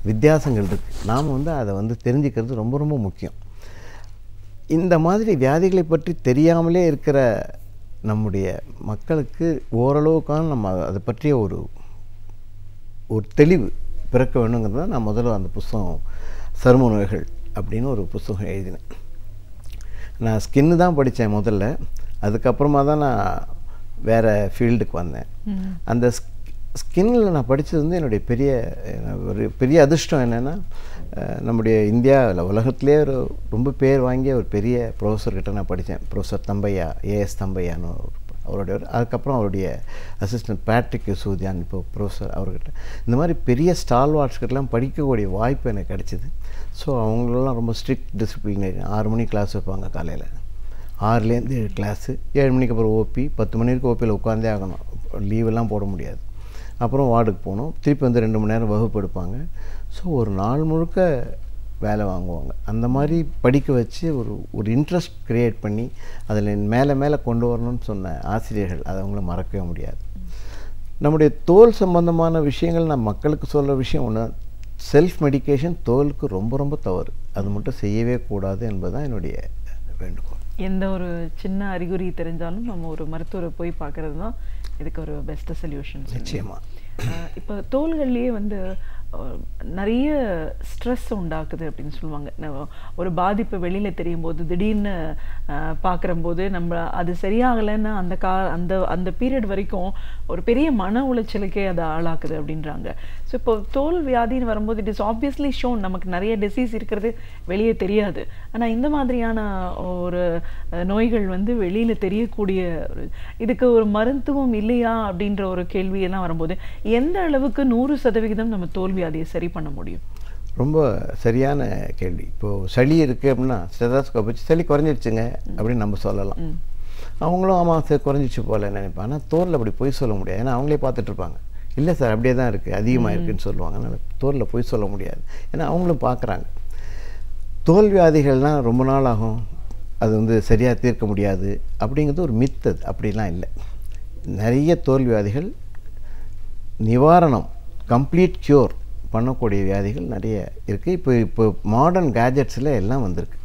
S5: வித்தியாசங்கள் இருக்குது. நாம் அதை தெரிஞ்சுக்கிறது ரொம்ப ரொம்ப முக்கியம். இந்த மாதிரி வியாதிகளை பற்றி தெரியாமலே இருக்கிற நம்முடைய மக்களுக்கு ஓரளவுக்கான நம்ம அதை பற்றிய ஒரு தெளிவு பிறக்க வேணுங்கிறது தான் நான் முதல்ல அந்த புஸ்தகம் சரும நோய்கள் அப்படின்னு ஒரு புஸ்தகம் எழுதினேன். நான் ஸ்கின்னு தான் படித்தேன் முதல்ல. அதுக்கப்புறமா தான் நான் வேறு ஃபீல்டுக்கு வந்தேன். அந்த ஸ்கின்னில் நான் படித்தது என்னுடைய ஒரு பெரிய அதிர்ஷ்டம் என்னென்னா, நம்முடைய இந்தியாவில் உலகத்திலே ரொம்ப பேர் வாங்கிய ஒரு பெரிய ப்ரொஃபஸர்கிட்ட நான் படித்தேன். ப்ரொஃபஸர் தம்பையா, ஏஎஸ் தம்பையான்னு அவருடைய. அதுக்கப்புறம் அவருடைய அசிஸ்டன்ட் பேட்ரிக் யூசூதியான், இப்போ ப்ரொஃபஸர், அவர்கிட்ட இந்த மாதிரி பெரிய ஸ்டால்வார்ட்ஸ்கிட்டலாம் படிக்கக்கூடிய வாய்ப்பு எனக்கு கிடச்சிது. ஸோ அவங்களெல்லாம் ரொம்ப ஸ்ட்ரிக்ட் டிசிப்ளினரி. 6 மணி கிளாஸ் வைப்பாங்க காலையில், 6லேருந்து 7 கிளாஸு, 7 மணிக்கு அப்புறம் ஓபி, 10 மணி வரைக்கும் ஓபியில் உட்காந்தே ஆகணும், லீவெல்லாம் போட முடியாது. அப்புறம் வார்டுக்கு போகணும், திருப்பி 2 மணி நேரம் வகுப்பு எடுப்பாங்க. ஸோ ஒரு நாள் முழுக்க வேலை வாங்குவாங்க. அந்த மாதிரி படிக்க வச்சு ஒரு இன்ட்ரெஸ்ட் க்ரியேட் பண்ணி அதில் மேலே கொண்டு வரணும்னு சொன்ன ஆசிரியர்கள், அதை அவங்கள மறக்கவே முடியாது. நம்முடைய தோல் சம்பந்தமான விஷயங்கள் நான் மக்களுக்கு சொல்கிற விஷயம் ஒன்று, செல்ஃப் மெடிக்கேஷன் தோலுக்கு ரொம்ப ரொம்ப தவறு. அது மட்டும் செய்யவே கூடாது என்பது தான் என்னுடைய வேண்டுகோள்.
S4: எந்த ஒரு சின்ன அறிகுறி தெரிஞ்சாலும் நம்ம ஒரு மருத்துவரை போய் பார்க்கறது தான் இதுக்கு ஒரு பெஸ்ட் சொல்யூஷன்.
S5: நிச்சயமாக.
S4: இப்போ தோள்கள்லேயே நிறைய ஸ்ட்ரெஸ் உண்டாக்குது அப்படின்னு சொல்லுவாங்க. ஒரு பாதிப்பு வெளியில் தெரியும் போது திடீர்னு பார்க்குறம்போது நம்ம அது சரியாகலைன்னா அந்த பீரியட் வரைக்கும் ஒரு பெரிய மன உளைச்சலுக்கே அதை ஆளாக்குது அப்படின்றாங்க. ஸோ இப்போ தோல் வியாதின்னு வரும்போது இட் இஸ் ஆப்வியஸ்லி ஷோன், நமக்கு நிறைய டிசீஸ் இருக்கிறது வெளியே தெரியாது. ஆனால் இந்த மாதிரியான ஒரு நோய்கள் வெளியில் தெரியக்கூடிய இதுக்கு ஒரு மருத்துவம் இல்லையா அப்படின்ற ஒரு கேள்வியெல்லாம் வரும்போது எந்த அளவுக்கு 100% நம்ம தோல் வியாதியை சரி பண்ண முடியும்?
S5: ரொம்ப சரியான கேள்வி. இப்போது சளி இருக்குது அப்படின்னா ஸ்டெதாஸ்கோப் வச்சு சளி குறைஞ்சிடுச்சுங்க அப்படின்னு நம்ம சொல்லலாம். அவங்களும் ஆமாம் சரி குறைஞ்சிச்சு போல நினைப்பாங்க. ஆனால் தோலில் அப்படி போய் சொல்ல முடியாது. ஏன்னா அவங்களே பார்த்துட்ருப்பாங்க. இல்லை சார் அப்படியே தான் இருக்குது, அதிகமாக இருக்குதுன்னு சொல்லுவாங்க. அதனால் தோலில் போய் சொல்ல முடியாது. ஏன்னா அவங்களும் பார்க்குறாங்க. தோல் வியாதிகள்லாம் ரொம்ப நாள் ஆகும், அது சரியாக தீர்க்க முடியாது அப்படிங்கிறது ஒரு மித்து. அப்படிலாம் இல்லை. நிறைய தோல் வியாதிகள் நிவாரணம், கம்ப்ளீட் க்யூர் பண்ணக்கூடிய வியாதிகள் நிறைய இருக்குது. இப்போ மாடர்ன் கேஜெட்ஸில் எல்லாம் வந்திருக்கு.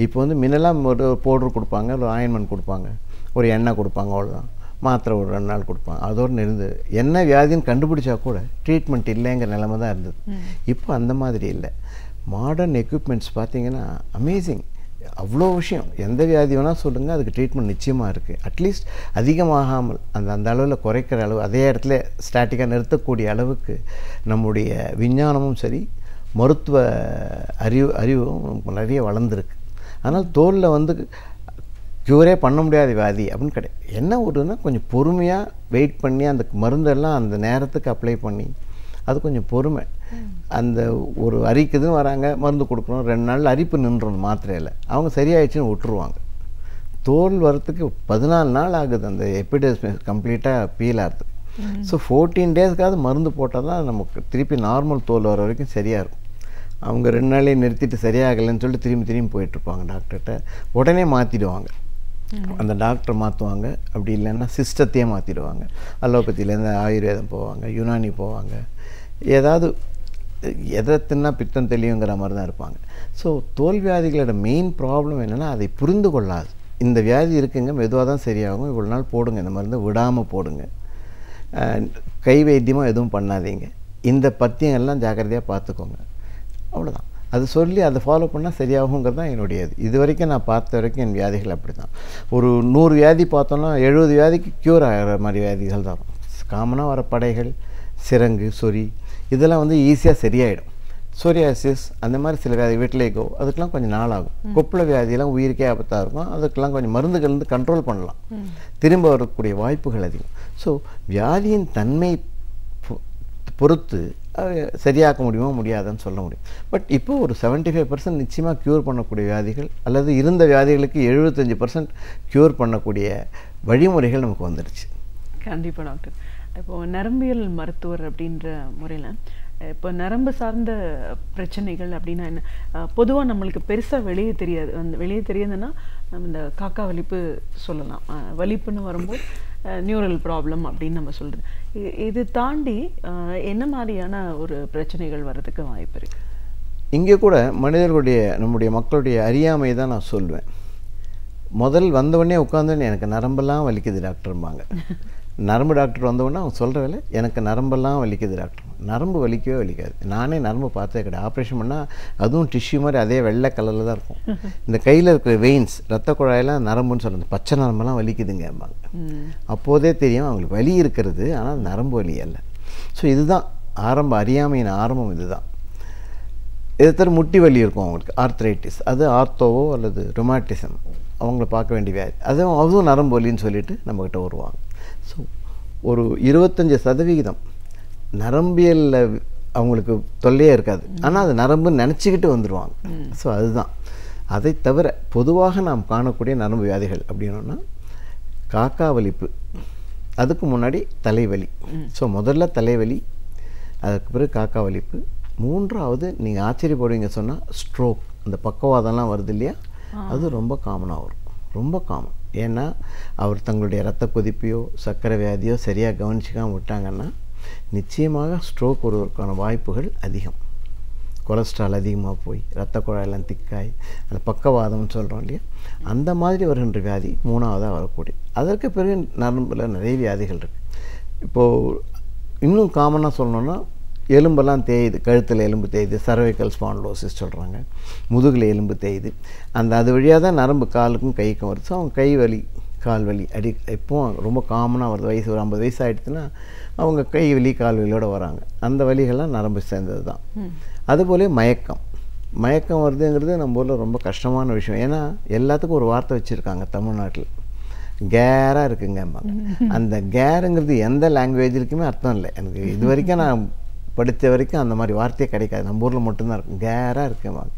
S5: இப்போ முன்னெல்லாம் ஒரு பவுடர் கொடுப்பாங்க, ஒரு ஆயின்மெண்ட் கொடுப்பாங்க, ஒரு எண்ணெய் கொடுப்பாங்க, அவ்வளோதான். மாத்திரை ஒரு 2 நாள் கொடுப்பாங்க, அதோடு இருந்தது. என்ன வியாதின்னு கண்டுபிடிச்சா கூட ட்ரீட்மெண்ட் இல்லைங்கிற நிலைமை தான் இருந்தது. இப்போ அந்த மாதிரி இல்லை. மாடர்ன் எக்யூப்மெண்ட்ஸ் பார்த்திங்கன்னா அமேசிங். அவ்வளோ விஷயம். எந்த வியாதி வேணால் சொல்லுங்கள், அதுக்கு ட்ரீட்மெண்ட் நிச்சயமாக இருக்குது. அட்லீஸ்ட் அதிகமாகாமல் அந்த அளவில் குறைக்கிற அளவு, அதே இடத்துல ஸ்டாட்டிக்காக நிறுத்தக்கூடிய அளவுக்கு நம்முடைய விஞ்ஞானமும் சரி, மருத்துவ அறிவும் நிறைய வளர்ந்துருக்கு. ஆனால் தோலில் க்யூரே பண்ண முடியாத வியாதி அப்படின்னு கிடையாது. என்ன ஒருன்னா கொஞ்சம் பொறுமையாக வெயிட் பண்ணி அந்த மருந்தெல்லாம் அந்த நேரத்துக்கு அப்ளை பண்ணி, அது கொஞ்சம் பொறுமை. அந்த ஒரு அரிக்குதுன்னு வராங்க, மருந்து கொடுக்கணும், 2 நாள் அரிப்பு நின்றுடும் மாத்திரையில், அவங்க சரியாயிடுச்சுன்னு விட்டுருவாங்க. தோல் வரத்துக்கு 14 நாள் ஆகுது அந்த எபிடெர்மிஸ் கம்ப்ளீட்டாக பீல் ஆகிறதுக்கு. ஸோ 14 டேஸ்க்காவது மருந்து போட்டால் தான் நமக்கு திருப்பி நார்மல் தோல் வர வரைக்கும் சரியாக இருக்கும். அவங்க 2 நாளே நிறுத்திட்டு சரியாகலைன்னு சொல்லிட்டு திரும்பி போயிட்டுருப்பாங்க டாக்டர்கிட்ட. உடனே மாற்றிடுவாங்க, அந்த டாக்டர் மாற்றுவாங்க. அப்படி இல்லைன்னா சிஸ்டத்தையே மாற்றிடுவாங்க. அலோபதியிலேருந்து ஆயுர்வேதம் போவாங்க, யுனானி போவாங்க. ஏதாவது எதை தின்னா பித்தம் தெளிவுங்கிற மாதிரி தான் இருப்பாங்க. ஸோ தோல் வியாதிகளோட மெயின் ப்ராப்ளம் என்னென்னா, அதை புரிந்து கொள்ளாது. இந்த வியாதி இருக்குங்க, மெதுவாக தான் சரியாகும், இவ்வளோ நாள் போடுங்க, இந்த மருந்து விடாமல் போடுங்க, கை வைத்தியமாக எதுவும் பண்ணாதீங்க, இந்த பத்தியங்கள்லாம் ஜாக்கிரதையாக பார்த்துக்கோங்க, அவ்வளோதான். அது சொல்லி அதை ஃபாலோ பண்ணால் சரியாகுங்கிறது தான் என்னுடைய இது வரைக்கும் நான் பார்த்த வரைக்கும் என் வியாதிகள் அப்படி தான். ஒரு 100 வியாதி பார்த்தோன்னா 70 வியாதிக்கு க்யூர் ஆகிற மாதிரி வியாதிகள் தான் வரும். காமனாக வர படைகள், சிரங்கு, சொறி, இதெல்லாம் ஈஸியாக சரியாயிடும். சோரியாசிஸ் அந்த மாதிரி சில வியாதி, விட்லிகோ, அதுக்கெலாம் கொஞ்சம் நாள் ஆகும். கொப்பள வியாதியெல்லாம் உயிருக்கே ஆபத்தாக இருக்கும், அதுக்கெல்லாம் கொஞ்சம் மருந்துகள் கண்ட்ரோல் பண்ணலாம், திரும்ப வரக்கூடிய வாய்ப்புகள் அதிகம். ஸோ வியாதியின் தன்மை பொறுத்து சரியாக்க முடியுமோ முடியாதுன்னு சொல்ல முடியும். பட் இப்போ ஒரு 75% நிச்சயமாக க்யூர் பண்ணக்கூடிய வியாதிகள், அல்லது இருந்த வியாதிகளுக்கு 75% க்யூர் பண்ணக்கூடிய வழிமுறைகள் நமக்கு வந்துடுச்சு.
S4: கண்டிப்பாக டாக்டர். இப்போது நரம்பியல் மருத்துவர் அப்படின்ற முறையில் இப்போ நரம்பு சார்ந்த பிரச்சனைகள் அப்படின்னா என்ன, பொதுவாக நம்மளுக்கு பெருசாக வெளியே தெரியாது. வெளியே தெரியாதுன்னா நம்ம இந்த காக்கா வலிப்பு சொல்லலாம். வலிப்புன்னு வரும்போது நியூரல் ப்ராப்ளம் அப்படின்னு நம்ம சொல்கிறது. இது தாண்டி என்ன மாதிரியான ஒரு பிரச்சனைகள் வர்றதுக்கு வாய்ப்பு இருக்குது?
S5: இங்கே கூட மனிதர்களுடைய நம்முடைய மக்களுடைய அறியாமை தான் நான் சொல்வேன். முதல் வந்தவொடனே உட்காந்தோடனே எனக்கு நரம்பெல்லாம் வலிக்குது டாக்டர்ம்பாங்க. நரம்பு டாக்டர் வந்தவுடனே அவங்க சொல்கிற வேலை, எனக்கு நரம்பெல்லாம் வலிக்குது டாக்டர். நரம்பு வலிக்கவே வலிக்காது. நானே நரம்பு பார்த்தே கிடையாது. ஆப்ரேஷன் பண்ணால் அதுவும் டிஷ்யூ மாதிரி அதே வெள்ளை கலரில் தான் இருக்கும். இந்த கையில் இருக்கிற வெயின்ஸ், ரத்த குழாயெல்லாம் நரம்புன்னு சொல்கிறது, பச்சை நரம்பெல்லாம் வலிக்குதுங்கம்பாங்க. அப்போதே தெரியும் அவங்களுக்கு வலி இருக்கிறது, ஆனால் நரம்பு வலி அல்ல. ஸோ இதுதான் ஆரம்ப அறியாமையின் ஆரம்பம். இதுதான். இதை தவிர முட்டி வலி இருக்கும் அவங்களுக்கு, ஆர்த்ரைட்டிஸ், அது ஆர்த்தோவோ அல்லது ரொமாட்டிசம், அவங்கள பார்க்க வேண்டிய வியாதி, அதுவும் நரம்பு வலின்னு சொல்லிட்டு நம்மக்கிட்ட வருவாங்க. ஸோ ஒரு 25% நரம்பியலில் அவங்களுக்கு தொல்லையே இருக்காது, ஆனால் அது நரம்புன்னு நினச்சிக்கிட்டு வந்துடுவாங்க. ஸோ அதுதான். அதை தவிர பொதுவாக நாம் காணக்கூடிய நரம்பு வியாதிகள் அப்படின்னா காக்கா வலிப்பு, அதுக்கு முன்னாடி தலைவலி. ஸோ முதல்ல தலைவலி, அதுக்கு பிறகு காக்கா வலிப்பு, மூன்றாவது நீங்கள் ஆச்சரியப்படுவீங்க சொன்னால் ஸ்ட்ரோக், அந்த பக்கவாதம்லாம் வருது இல்லையா, அது ரொம்ப காமனாக வரும். ரொம்ப காமன். ஏன்னா அவர் தங்களுடைய இரத்த கொதிப்பையோ சர்க்கரை வியாதியோ சரியாக கவனிச்சிக்காமல் விட்டாங்கன்னா நிச்சயமாக ஸ்ட்ரோக் வருவதற்கான வாய்ப்புகள் அதிகம். கொலஸ்ட்ரால் அதிகமாக போய் இரத்த குழாயெல்லாம் திக்காய் அந்த பக்கவாதம்னு சொல்கிறோம் இல்லையா, அந்த மாதிரி வருகின்ற வியாதி மூணாவதாக வரக்கூடிய. அதற்கு பிறகு நரம்பில் நிறைய வியாதிகள் இருக்குது. இப்போது இன்னும் காமனாக சொல்லணுன்னா எலும்பெல்லாம் தேயுது, கழுத்தில் எலும்பு தேயுது, சர்வைக்கல் ஸ்பாண்டலோசிஸ் சொல்கிறாங்க, முதுகில் எலும்பு தேயுது. அது வழியாக தான் நரம்பு காலுக்கும் கைக்கும் வருது. ஸோ அவங்க கை வலி கால் வலி இப்போவும் ரொம்ப காமனாக வருது. வயசு ஒரு 50 வயசு ஆகிடுச்சுன்னா அவங்க கை வலி கால் வலியோடு வராங்க. அந்த வலிகள்லாம் நரம்பு சேர்ந்தது தான். அதுபோல மயக்கம் வருதுங்கிறது நம்ம ஊரில் ரொம்ப கஷ்டமான விஷயம். ஏன்னா எல்லாத்துக்கும் ஒரு வார்த்தை வச்சுருக்காங்க தமிழ்நாட்டில், கேராக இருக்குங்கம்பாங்க. அந்த கேருங்கிறது எந்த லாங்குவேஜிலுக்குமே அர்த்தம் இல்லை. எனக்கு இது வரைக்கும் நான் படித்த வரைக்கும் அந்த மாதிரி வார்த்தையே கிடைக்காது. நம்ம ஊரில் மட்டும்தான் இருக்கும், கேராக இருக்கும்பாங்க.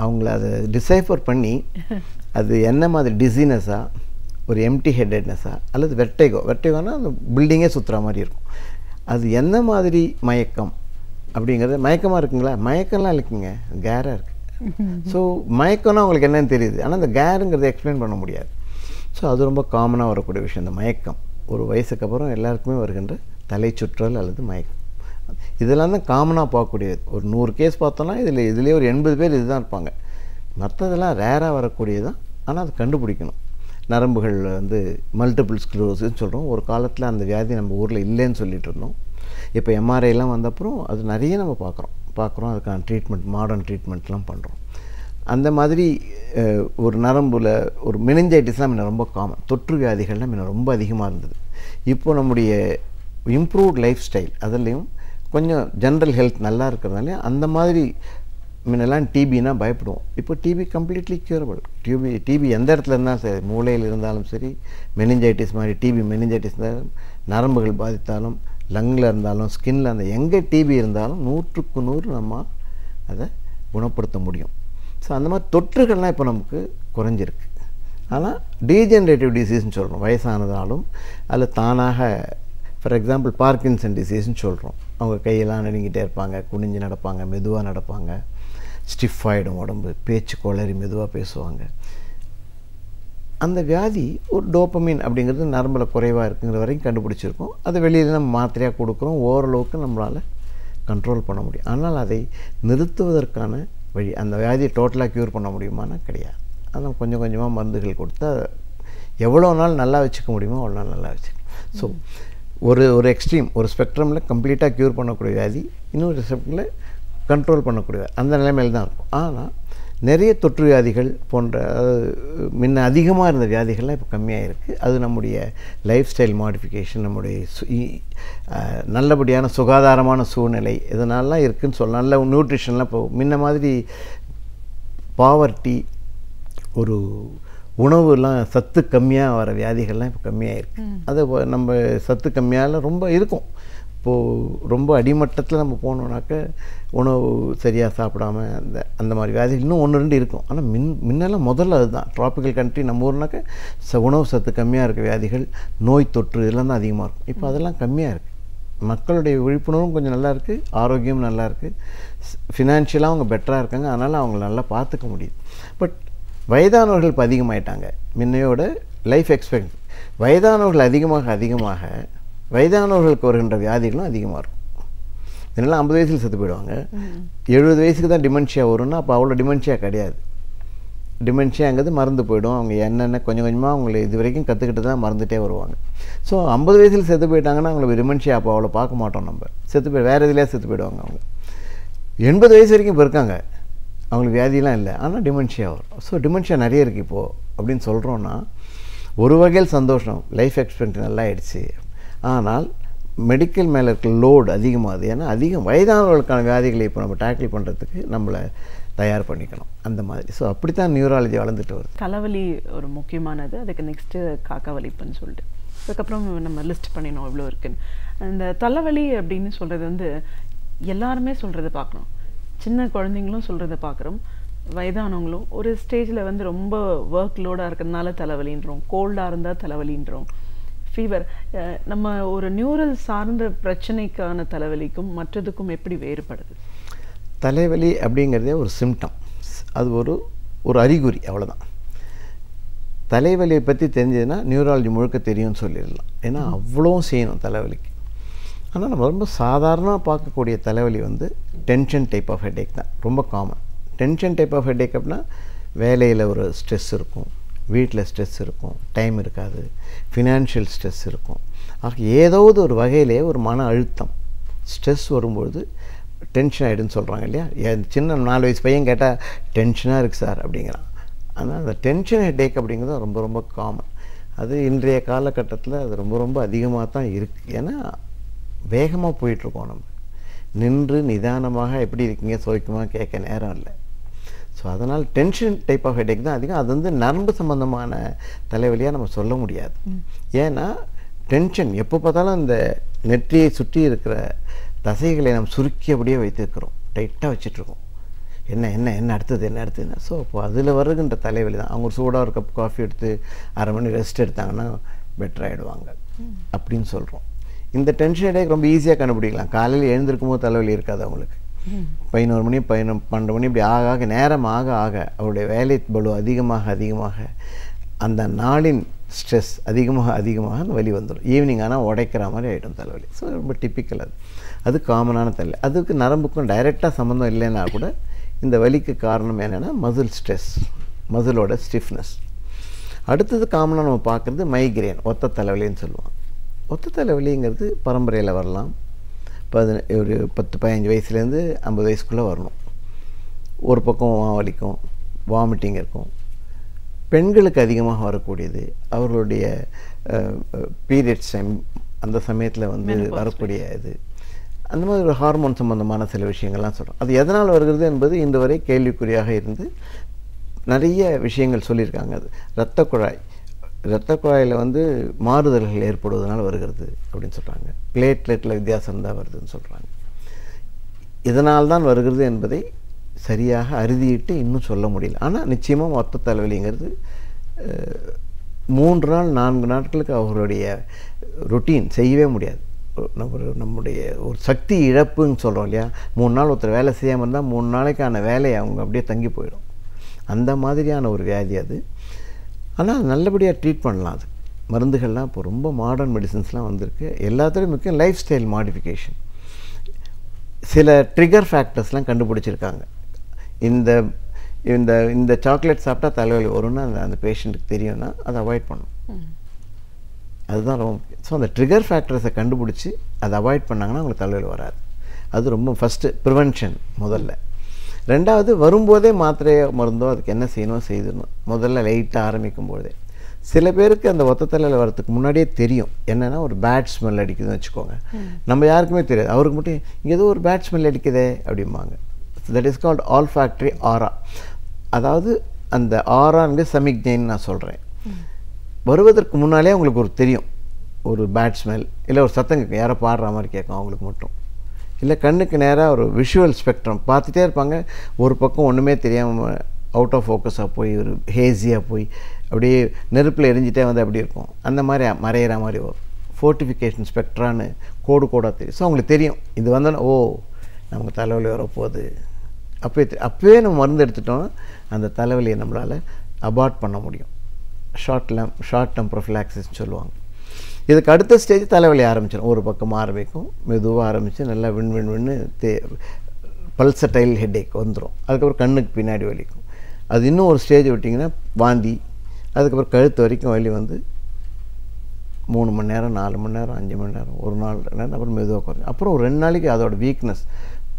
S5: அவங்கள அதை டிசைஃபர் பண்ணி அது என்ன மாதிரி டிசீனஸாக, ஒரு எம்டி ஹெட்டட்னஸாக, அல்லது வெர்டைகோனா அந்த பில்டிங்கே சுற்றுற மாதிரி இருக்கும். அது என்ன மாதிரி மயக்கம் அப்படிங்கிறது, மயக்கமாக இருக்குங்களா, மயக்கம்லாம் இருக்குங்க, கேராக இருக்குது. ஸோ மயக்கம்னா அவங்களுக்கு என்னென்னு தெரியுது, ஆனால் அந்த கேருங்கிறத எக்ஸ்பிளைன் பண்ண முடியாது. ஸோ அது ரொம்ப காமனாக வரக்கூடிய விஷயம். இந்த மயக்கம் ஒரு வயசுக்கு அப்புறம் எல்லாருக்குமே வருகின்ற தலை சுற்றல் அல்லது மயக்கம், இதெல்லாம் தான் காமனாக பார்க்கக்கூடியது. ஒரு 100 கேஸ் பார்த்தோன்னா இதுலேயே ஒரு 80 பேர் இதுதான் இருப்பாங்க. மற்றதெல்லாம் ரேராக வரக்கூடியது தான், ஆனால் அது கண்டுபிடிக்கணும். நரம்புகள் மல்டிபிள் ஸ்க்ளரோசிஸ்ன்னு சொல்கிறோம். ஒரு காலத்தில் அந்த வியாதி நம்ம ஊரில் இல்லைன்னு சொல்லிட்டு இருந்தோம். இப்போ எம்ஆர்ஐலாம் வந்தப்புறம் அது நிறைய நம்ம பார்க்குறோம். அதுக்கான ட்ரீட்மெண்ட், மாடர்ன் ட்ரீட்மெண்ட்லாம் பண்ணுறோம். அந்த மாதிரி ஒரு நரம்பில் ஒரு மெனிஞ்சைட்டிஸ்லாம் முன்ன ரொம்ப காமன், தொற்று வியாதிகள்லாம் முன்ன ரொம்ப அதிகமாக இருந்தது. இப்போது நம்முடைய இம்ப்ரூவ்ட் லைஃப் ஸ்டைல், அதுலேயும் கொஞ்சம் ஜென்ரல் ஹெல்த் நல்லா இருக்கிறதுனால அந்த மாதிரி முன்னெல்லாம் டிபின்னா பயப்படுவோம். இப்போ டிபி கம்ப்ளீட்லி க்யூரபிள். டிபி எந்த இடத்துல இருந்தாலும் சரி, மூளையில் இருந்தாலும் சரி, மெனிஞ்சைட்டிஸ் மாதிரி டிபி மெனிஞ்சைட்டிஸ் இருந்தாலும், நரம்புகள் பாதித்தாலும், லங்கில் இருந்தாலும், ஸ்கின்னில் அந்த எங்கே டிபி இருந்தாலும் 100க்கு 100 நம்ம அதை குணப்படுத்த முடியும். ஸோ அந்த மாதிரி தொற்றுகள்லாம் இப்போ நமக்கு குறைஞ்சிருக்கு. ஆனால் டீஜெனரேட்டிவ் டிசீஸ்ன்னு சொல்கிறோம், வயசானதாலும் அதில் தானாக, ஃபார் எக்ஸாம்பிள் பார்க்கின்சன் டிசீஸ்ன்னு சொல்கிறோம். அவங்க கையெல்லாம் நடுங்கிட்டே இருப்பாங்க, குனிஞ்சு நடப்பாங்க, மெதுவாக நடப்பாங்க, ஸ்டிஃப் ஆகிடும் உடம்பு, பேச்சு கொளறி மெதுவாக பேசுவாங்க. அந்த வியாதி ஒரு டோப்பமின் அப்படிங்கிறது நரம்பில் குறைவாக இருக்குங்கிற வரைக்கும் கண்டுபிடிச்சிருக்கோம். அதை வெளியில் நம்ம மாத்திரையாக கொடுக்குறோம், ஓரளவுக்கு நம்மளால் கண்ட்ரோல் பண்ண முடியும். ஆனால் அதை நிறுத்துவதற்கான வழி, அந்த வியாதியை டோட்டலாக க்யூர் பண்ண முடியுமானா கிடையாது. அதனால் கொஞ்சம் கொஞ்சமாக மருந்துகள் கொடுத்தா எவ்வளோ நாள் நல்லா வச்சுக்க முடியுமோ அவ்வளோ நாள் நல்லா வச்சுக்கலாம். ஸோ ஒரு எக்ஸ்ட்ரீம், ஒரு ஸ்பெக்ட்ரமில் கம்ப்ளீட்டாக க்யூர் பண்ணக்கூடிய வியாதி, இன்னொரு ஸ்பெக்ட்ரமில் கண்ட்ரோல் பண்ணக்கூடிய அந்த நிலைமையில் தான் இருக்கும். ஆனால் நிறைய தொற்று வியாதிகள் போன்ற முன்ன அதிகமாக இருந்த வியாதிகள்லாம் இப்போ கம்மியாக இருக்குது. அது நம்முடைய லைஃப் ஸ்டைல் மாடிஃபிகேஷன், நம்முடைய நல்லபடியான சுகாதாரமான சூழ்நிலை இதனாலாம் இருக்குதுன்னு சொல்லலாம். நல்ல நியூட்ரிஷன்லாம் இப்போ முன்ன மாதிரி பாவர்ட்டி, ஒரு உணவுலாம் சத்து கம்மியாக வர வியாதிகள்லாம் இப்போ கம்மியாக இருக்குது. அது நம்ம சத்து கம்மியால் ரொம்ப இருக்கும். இப்போது ரொம்ப அடிமட்டத்தில் நம்ம போனோம்னாக்க உணவு சரியாக சாப்பிடாம அந்த மாதிரி வியாதிகள் இன்னும் 1-2 இருக்கும். ஆனால் முன்னெல்லாம் முதல்ல அதுதான் ட்ராபிக்கல் கண்ட்ரி நம்ம ஊர்னாக்க உணவு சத்து கம்மியாக இருக்க வியாதிகள், நோய் தொற்று இதெல்லாம் தான் அதிகமாக இருக்கும். இப்போ அதெல்லாம் கம்மியாக இருக்குது. மக்களுடைய விழிப்புணர்வும் கொஞ்சம் நல்லா இருக்குது, ஆரோக்கியம் நல்லா இருக்குது, ஃபினான்ஷியலாக அவங்க பெட்டராக இருக்காங்க. அதனால் அவங்கள நல்லா பார்த்துக்க முடியுது. பட் வயதானவர்கள் இப்போ அதிகமாயிட்டாங்க. முன்னையோட லைஃப் எக்ஸ்பெக்ட் வயதானவர்கள் அதிகமாக வயதானவர்களுக்கு வருகின்ற வியாதிகளும் அதிகமாக இருக்கும். இதனால் 50 வயசில் செத்து போயிடுவாங்க. 70 வயசுக்கு தான் டிமென்ஷியா வரும்னா அப்போ அவ்வளோ டிமென்ஷியா கிடையாது. டிமென்ஷியாங்கிறது மறந்து போயிடும். அவங்க என்னென்ன கொஞ்சம் கொஞ்சமாக அவங்களை இது வரைக்கும் கற்றுக்கிட்டு தான் மறந்துகிட்டே வருவாங்க. ஸோ 50 வயசில் செத்து போயிட்டாங்கன்னா அவங்களுக்கு டிமென்ஷியா அப்போ அவ்வளோ பார்க்க மாட்டோம். நம்ம செத்து போய் வேறு எதுலையா செத்து போயிடுவாங்க. அவங்க 80 வயசு வரைக்கும் இப்போ இருக்காங்க, அவங்களுக்கு வியாதியெலாம் இல்லை, ஆனால் டிமென்ஷியா வரும். ஸோ டிமென்ஷியா நிறைய இருக்குது இப்போது அப்படின்னு சொல்கிறோன்னா ஒரு வகையில் சந்தோஷம், லைஃப் எக்ஸ்பெக்டன்சி நல்லா ஆயிடுச்சு. ஆனால் மெடிக்கல் மேலே இருக்க லோடு அதிகமாகுது. ஏன்னா வயதானவர்களுக்கான வியாதிகளை இப்போ நம்ம டேக்கிள் பண்ணுறதுக்கு நம்மளை தயார் பண்ணிக்கணும் அந்த மாதிரி. ஸோ அப்படித்தான் நியூராலஜி வளர்ந்துட்டு வருது.
S4: தலைவலி ஒரு முக்கியமானது, அதுக்கு நெக்ஸ்ட்டு காக்கா வலிப்புன்னு சொல்லிட்டு அதுக்கப்புறம் நம்ம லிஸ்ட் பண்ணினோம் இவ்வளோ இருக்குன்னு. இந்த தலைவலி அப்படின்னு சொல்கிறது எல்லாருமே சொல்கிறத பார்க்குறோம். சின்ன குழந்தைங்களும் சொல்கிறத பார்க்குறோம், வயதானவங்களும் ஒரு ஸ்டேஜில் ரொம்ப ஒர்க் லோடாக இருக்கிறதுனால தலைவலின்றோம், கோல்டாக இருந்தால் தலைவலின்றோம், ஃபீவர். நம்ம ஒரு நியூரல் சார்ந்த பிரச்சனைக்கான தலைவலிக்கும் மற்றதுக்கும் எப்படி வேறுபடுது?
S5: தலைவலி அப்படிங்கிறதே ஒரு சிம்டம், அது ஒரு அறிகுறி, அவ்வளோதான். தலைவலியை பற்றி தெரிஞ்சதுன்னா நியூராலஜி முழுக்க தெரியும்னு சொல்லிடலாம். ஏன்னா அவ்வளோ செய்யணும் தலைவலிக்கு. ஆனால் நம்ம ரொம்ப சாதாரணமாக பார்க்கக்கூடிய தலைவலி டென்ஷன் டைப் ஆஃப் ஹெட்டேக் தான் ரொம்ப common. Tension type of headache அப்படின்னா வேலையில் ஒரு ஸ்ட்ரெஸ் இருக்கும், வீட்டில் ஸ்ட்ரெஸ் இருக்கும், டைம் இருக்காது, ஃபினான்ஷியல் ஸ்ட்ரெஸ் இருக்கும். ஆக ஏதாவது ஒரு வகையிலே ஒரு மன அழுத்தம் ஸ்ட்ரெஸ் வரும்பொழுது டென்ஷன் ஆகிடுன்னு சொல்கிறாங்க இல்லையா. சின்ன 4 வயசு பையன் கேட்டால் டென்ஷனாக இருக்குது சார் அப்படிங்கிறான். ஆனால் அந்த டென்ஷன் ஹெட்டேக் அப்படிங்கிறது ரொம்ப ரொம்ப காமன். அது இன்றைய காலகட்டத்தில் அது ரொம்ப ரொம்ப அதிகமாக தான் இருக்குது. ஏன்னா வேகமாக போயிட்டுருக்கோம். நம்ம நின்று நிதானமாக எப்படி இருக்கீங்க சோய்க்குமா கேட்க நேரம் இல்லை. ஸோ அதனால் டென்ஷன் டைப் ஆஃப் ஹெட்டேக் தான் அதிகம். அது நரம்பு சம்பந்தமான தலைவலியாக நம்ம சொல்ல முடியாது. ஏன்னா டென்ஷன் எப்போ பார்த்தாலும் இந்த நெற்றியை சுற்றி இருக்கிற தசைகளை நம்ம சுருக்கி அப்படியே வைத்திருக்கிறோம், டைட்டாக வச்சிட்ருக்கோம். என்ன அடுத்ததுன்னா ஸோ அப்போ அதில் வருகின்ற தலைவலி தான். அவங்க ஒரு சூடாக ஒரு கப் காஃபி எடுத்து 1/2 மணி ரெஸ்ட் எடுத்தாங்கன்னா பெட்டர் ஆகிடுவாங்க அப்படின்னு சொல்கிறோம். இந்த டென்ஷன் ஹெட்டேக் ரொம்ப ஈஸியாக கண்டுபிடிக்கலாம். காலையில் எழுந்திருக்கும் போது தலைவலி இருக்காது அவங்களுக்கு. 11 மணி 12 மணி இப்படி ஆக நேரம் ஆக அவருடைய வேலை பளு அதிகமாக அந்த நாளின் ஸ்ட்ரெஸ் அதிகமாக அந்த வலி வந்துடும். ஈவினிங் ஆனால் உடைக்கிற மாதிரி ஆகிடும் தலைவலி. ஸோ ரொம்ப டிப்பிக்கல். அது காமனான தலைவலி. அதுக்கு நரம்புக்கும் டைரெக்டாக சம்மந்தம் இல்லைன்னா கூட இந்த வலிக்கு காரணம் என்னென்னா மசில் ஸ்ட்ரெஸ், மசிலோட ஸ்டிஃப்னஸ். அடுத்தது காமனாக நம்ம பார்க்குறது மைக்ரேன், ஒத்த தலைவலின்னு சொல்லுவோம். ஒத்த தலைவலிங்கிறது பரம்பரையில் வரலாம். ஒரு 10-15 வயசுலேருந்து 50 வயசுக்குள்ளே வரணும். ஒரு பக்கம் வலிக்கும், வாமிட்டிங் இருக்கும். பெண்களுக்கு அதிகமாக வரக்கூடியது அவர்களுடைய பீரியட்ஸ் டைம், அந்த சமயத்தில் வரக்கூடிய இது, அந்த மாதிரி ஒரு ஹார்மோன் சம்பந்தமான சில விஷயங்கள்லாம் சொல்கிறோம். அது எதனால் வருகிறது என்பது இன்று வரை கேள்விக்குறியாக இருந்து நிறைய விஷயங்கள் சொல்லியிருக்காங்க. அது இரத்த குழாயில் மாறுதல்கள் ஏற்படுவதனால் வருகிறது அப்படின்னு சொல்கிறாங்க. பிளேட்லெட்டில் வித்தியாசம் இருந்தால் வருதுன்னு சொல்கிறாங்க. இதனால் தான் வருகிறது என்பதை சரியாக அறுதிட்டு இன்னும் சொல்ல முடியல. ஆனால் நிச்சயமாக மொத்த தலைவலிங்கிறது 3 நாள் 4 நாட்களுக்கு அவர்களுடைய ரொட்டீன் செய்யவே முடியாது. நம்முடைய ஒரு சக்தி இழப்புன்னு சொல்கிறோம் இல்லையா. 3 நாள் ஒருத்தர் வேலை செய்யாமல் இருந்தால் 3 நாளைக்கான வேலையை அவங்க அப்படியே தங்கி போயிடும். அந்த மாதிரியான ஒரு வியாதி அது. ஆனால் நல்லபடியாக ட்ரீட் பண்ணலாம். அது மருந்துகள்லாம் இப்போ ரொம்ப மாடர்ன் மெடிசன்ஸ்லாம் வந்திருக்கு. எல்லாத்துலேயும் முக்கியம் லைஃப் ஸ்டைல் மாடிஃபிகேஷன். சில ட்ரிகர் ஃபேக்டர்ஸ்லாம் கண்டுபிடிச்சிருக்காங்க. இந்த இந்த இந்த சாக்லேட் சாப்பிட்டா தலைவலி வரும்னு அந்த பேஷண்ட்டுக்கு தெரியும்னா அதை அவாய்ட் பண்ணும். அதுதான் ரொம்ப முக்கியம். ஸோ அந்த ட்ரிகர் ஃபேக்டர்ஸை கண்டுபிடிச்சி அதை அவாய்ட் பண்ணாங்கன்னா அவங்களுக்கு தலைவலி வராது. அது ரொம்ப ஃபஸ்ட்டு ப்ரிவென்ஷன் முதல்ல. ரெண்டாவது, வரும்போதே மாத்திரையோ மருந்தோ அதுக்கு என்ன செய்யணும் முதல்ல லைட்டாக ஆரம்பிக்கும் போதே. சில பேருக்கு அந்த ஒத்த தலையில் வரதுக்கு முன்னாடியே தெரியும் என்னென்னா ஒரு பேட் ஸ்மெல் அடிக்குதுன்னு வச்சுக்கோங்க. நம்ம யாருக்குமே தெரியாது, அவருக்கு மட்டும் இங்கே ஏதோ ஒரு பேட் ஸ்மெல் அடிக்குதே அப்படிம்பாங்க. தட் இஸ் கால்ட் ஆல்ஃபாக்டரி ஆரா. அதாவது அந்த ஆராங்க சமிக்ஞைன்னு நான் சொல்கிறேன். வருவதற்கு முன்னாலே அவங்களுக்கு ஒரு தெரியும், ஒரு பேட் ஸ்மெல், இல்லை ஒரு சத்தம் கேட்கும், யாரோ பாடுற மாதிரி கேட்கும் அவங்களுக்கு மட்டும். இல்லை கண்ணுக்கு நேராக ஒரு விஷுவல் ஸ்பெக்ட்ரம் பார்த்துட்டே இருப்பாங்க. ஒரு பக்கம் ஒன்றுமே தெரியாமல் அவுட் ஆஃப் ஃபோக்கஸாக போய் ஒரு ஹேஸியாக போய் அப்படியே நெருப்பில் எரிஞ்சிட்டே அப்படி இருக்கும். அந்த மாதிரி மறையிற மாதிரி வரும். ஃபோர்ட்டிஃபிகேஷன் ஸ்பெக்ட்ரான்னு கோடாக தெரியும். ஸோ அவங்களுக்கு தெரியும் இது வந்தோன்னா ஓ நமக்கு தலைவலி வரப்போகுது. அப்போவே நம்ம மருந்து எடுத்துட்டோன்னா அந்த தலைவலியை நம்மளால் அபார்ட் பண்ண முடியும். ஷார்ட் டேர்ம் ப்ரொஃபிலாக்சிஸ்ன்னு சொல்லுவாங்க. இதுக்கு அடுத்த ஸ்டேஜ் தலைவலி ஆரம்பிச்சிடும். ஒரு பக்கம் ஆரம்பிக்கும், மெதுவாக ஆரம்பித்து நல்லா விண்ணு பல்சடைல் ஹெட்டேக் வந்துடும். அதுக்கப்புறம் கண்ணுக்கு பின்னாடி வலிக்கும். அது இன்னும் ஒரு ஸ்டேஜ் விட்டிங்கன்னா வாந்தி, அதுக்கப்புறம் கழுத்து வரைக்கும் வலி வந்து 3 மணி நேரம் 4 மணி நேரம் 5 மணி நேரம் 1 நாள் 2 நேரம் அப்புறம் மெதுவாக குறையும். அப்புறம் ஒரு 2 நாளைக்கு அதோட வீக்னஸ்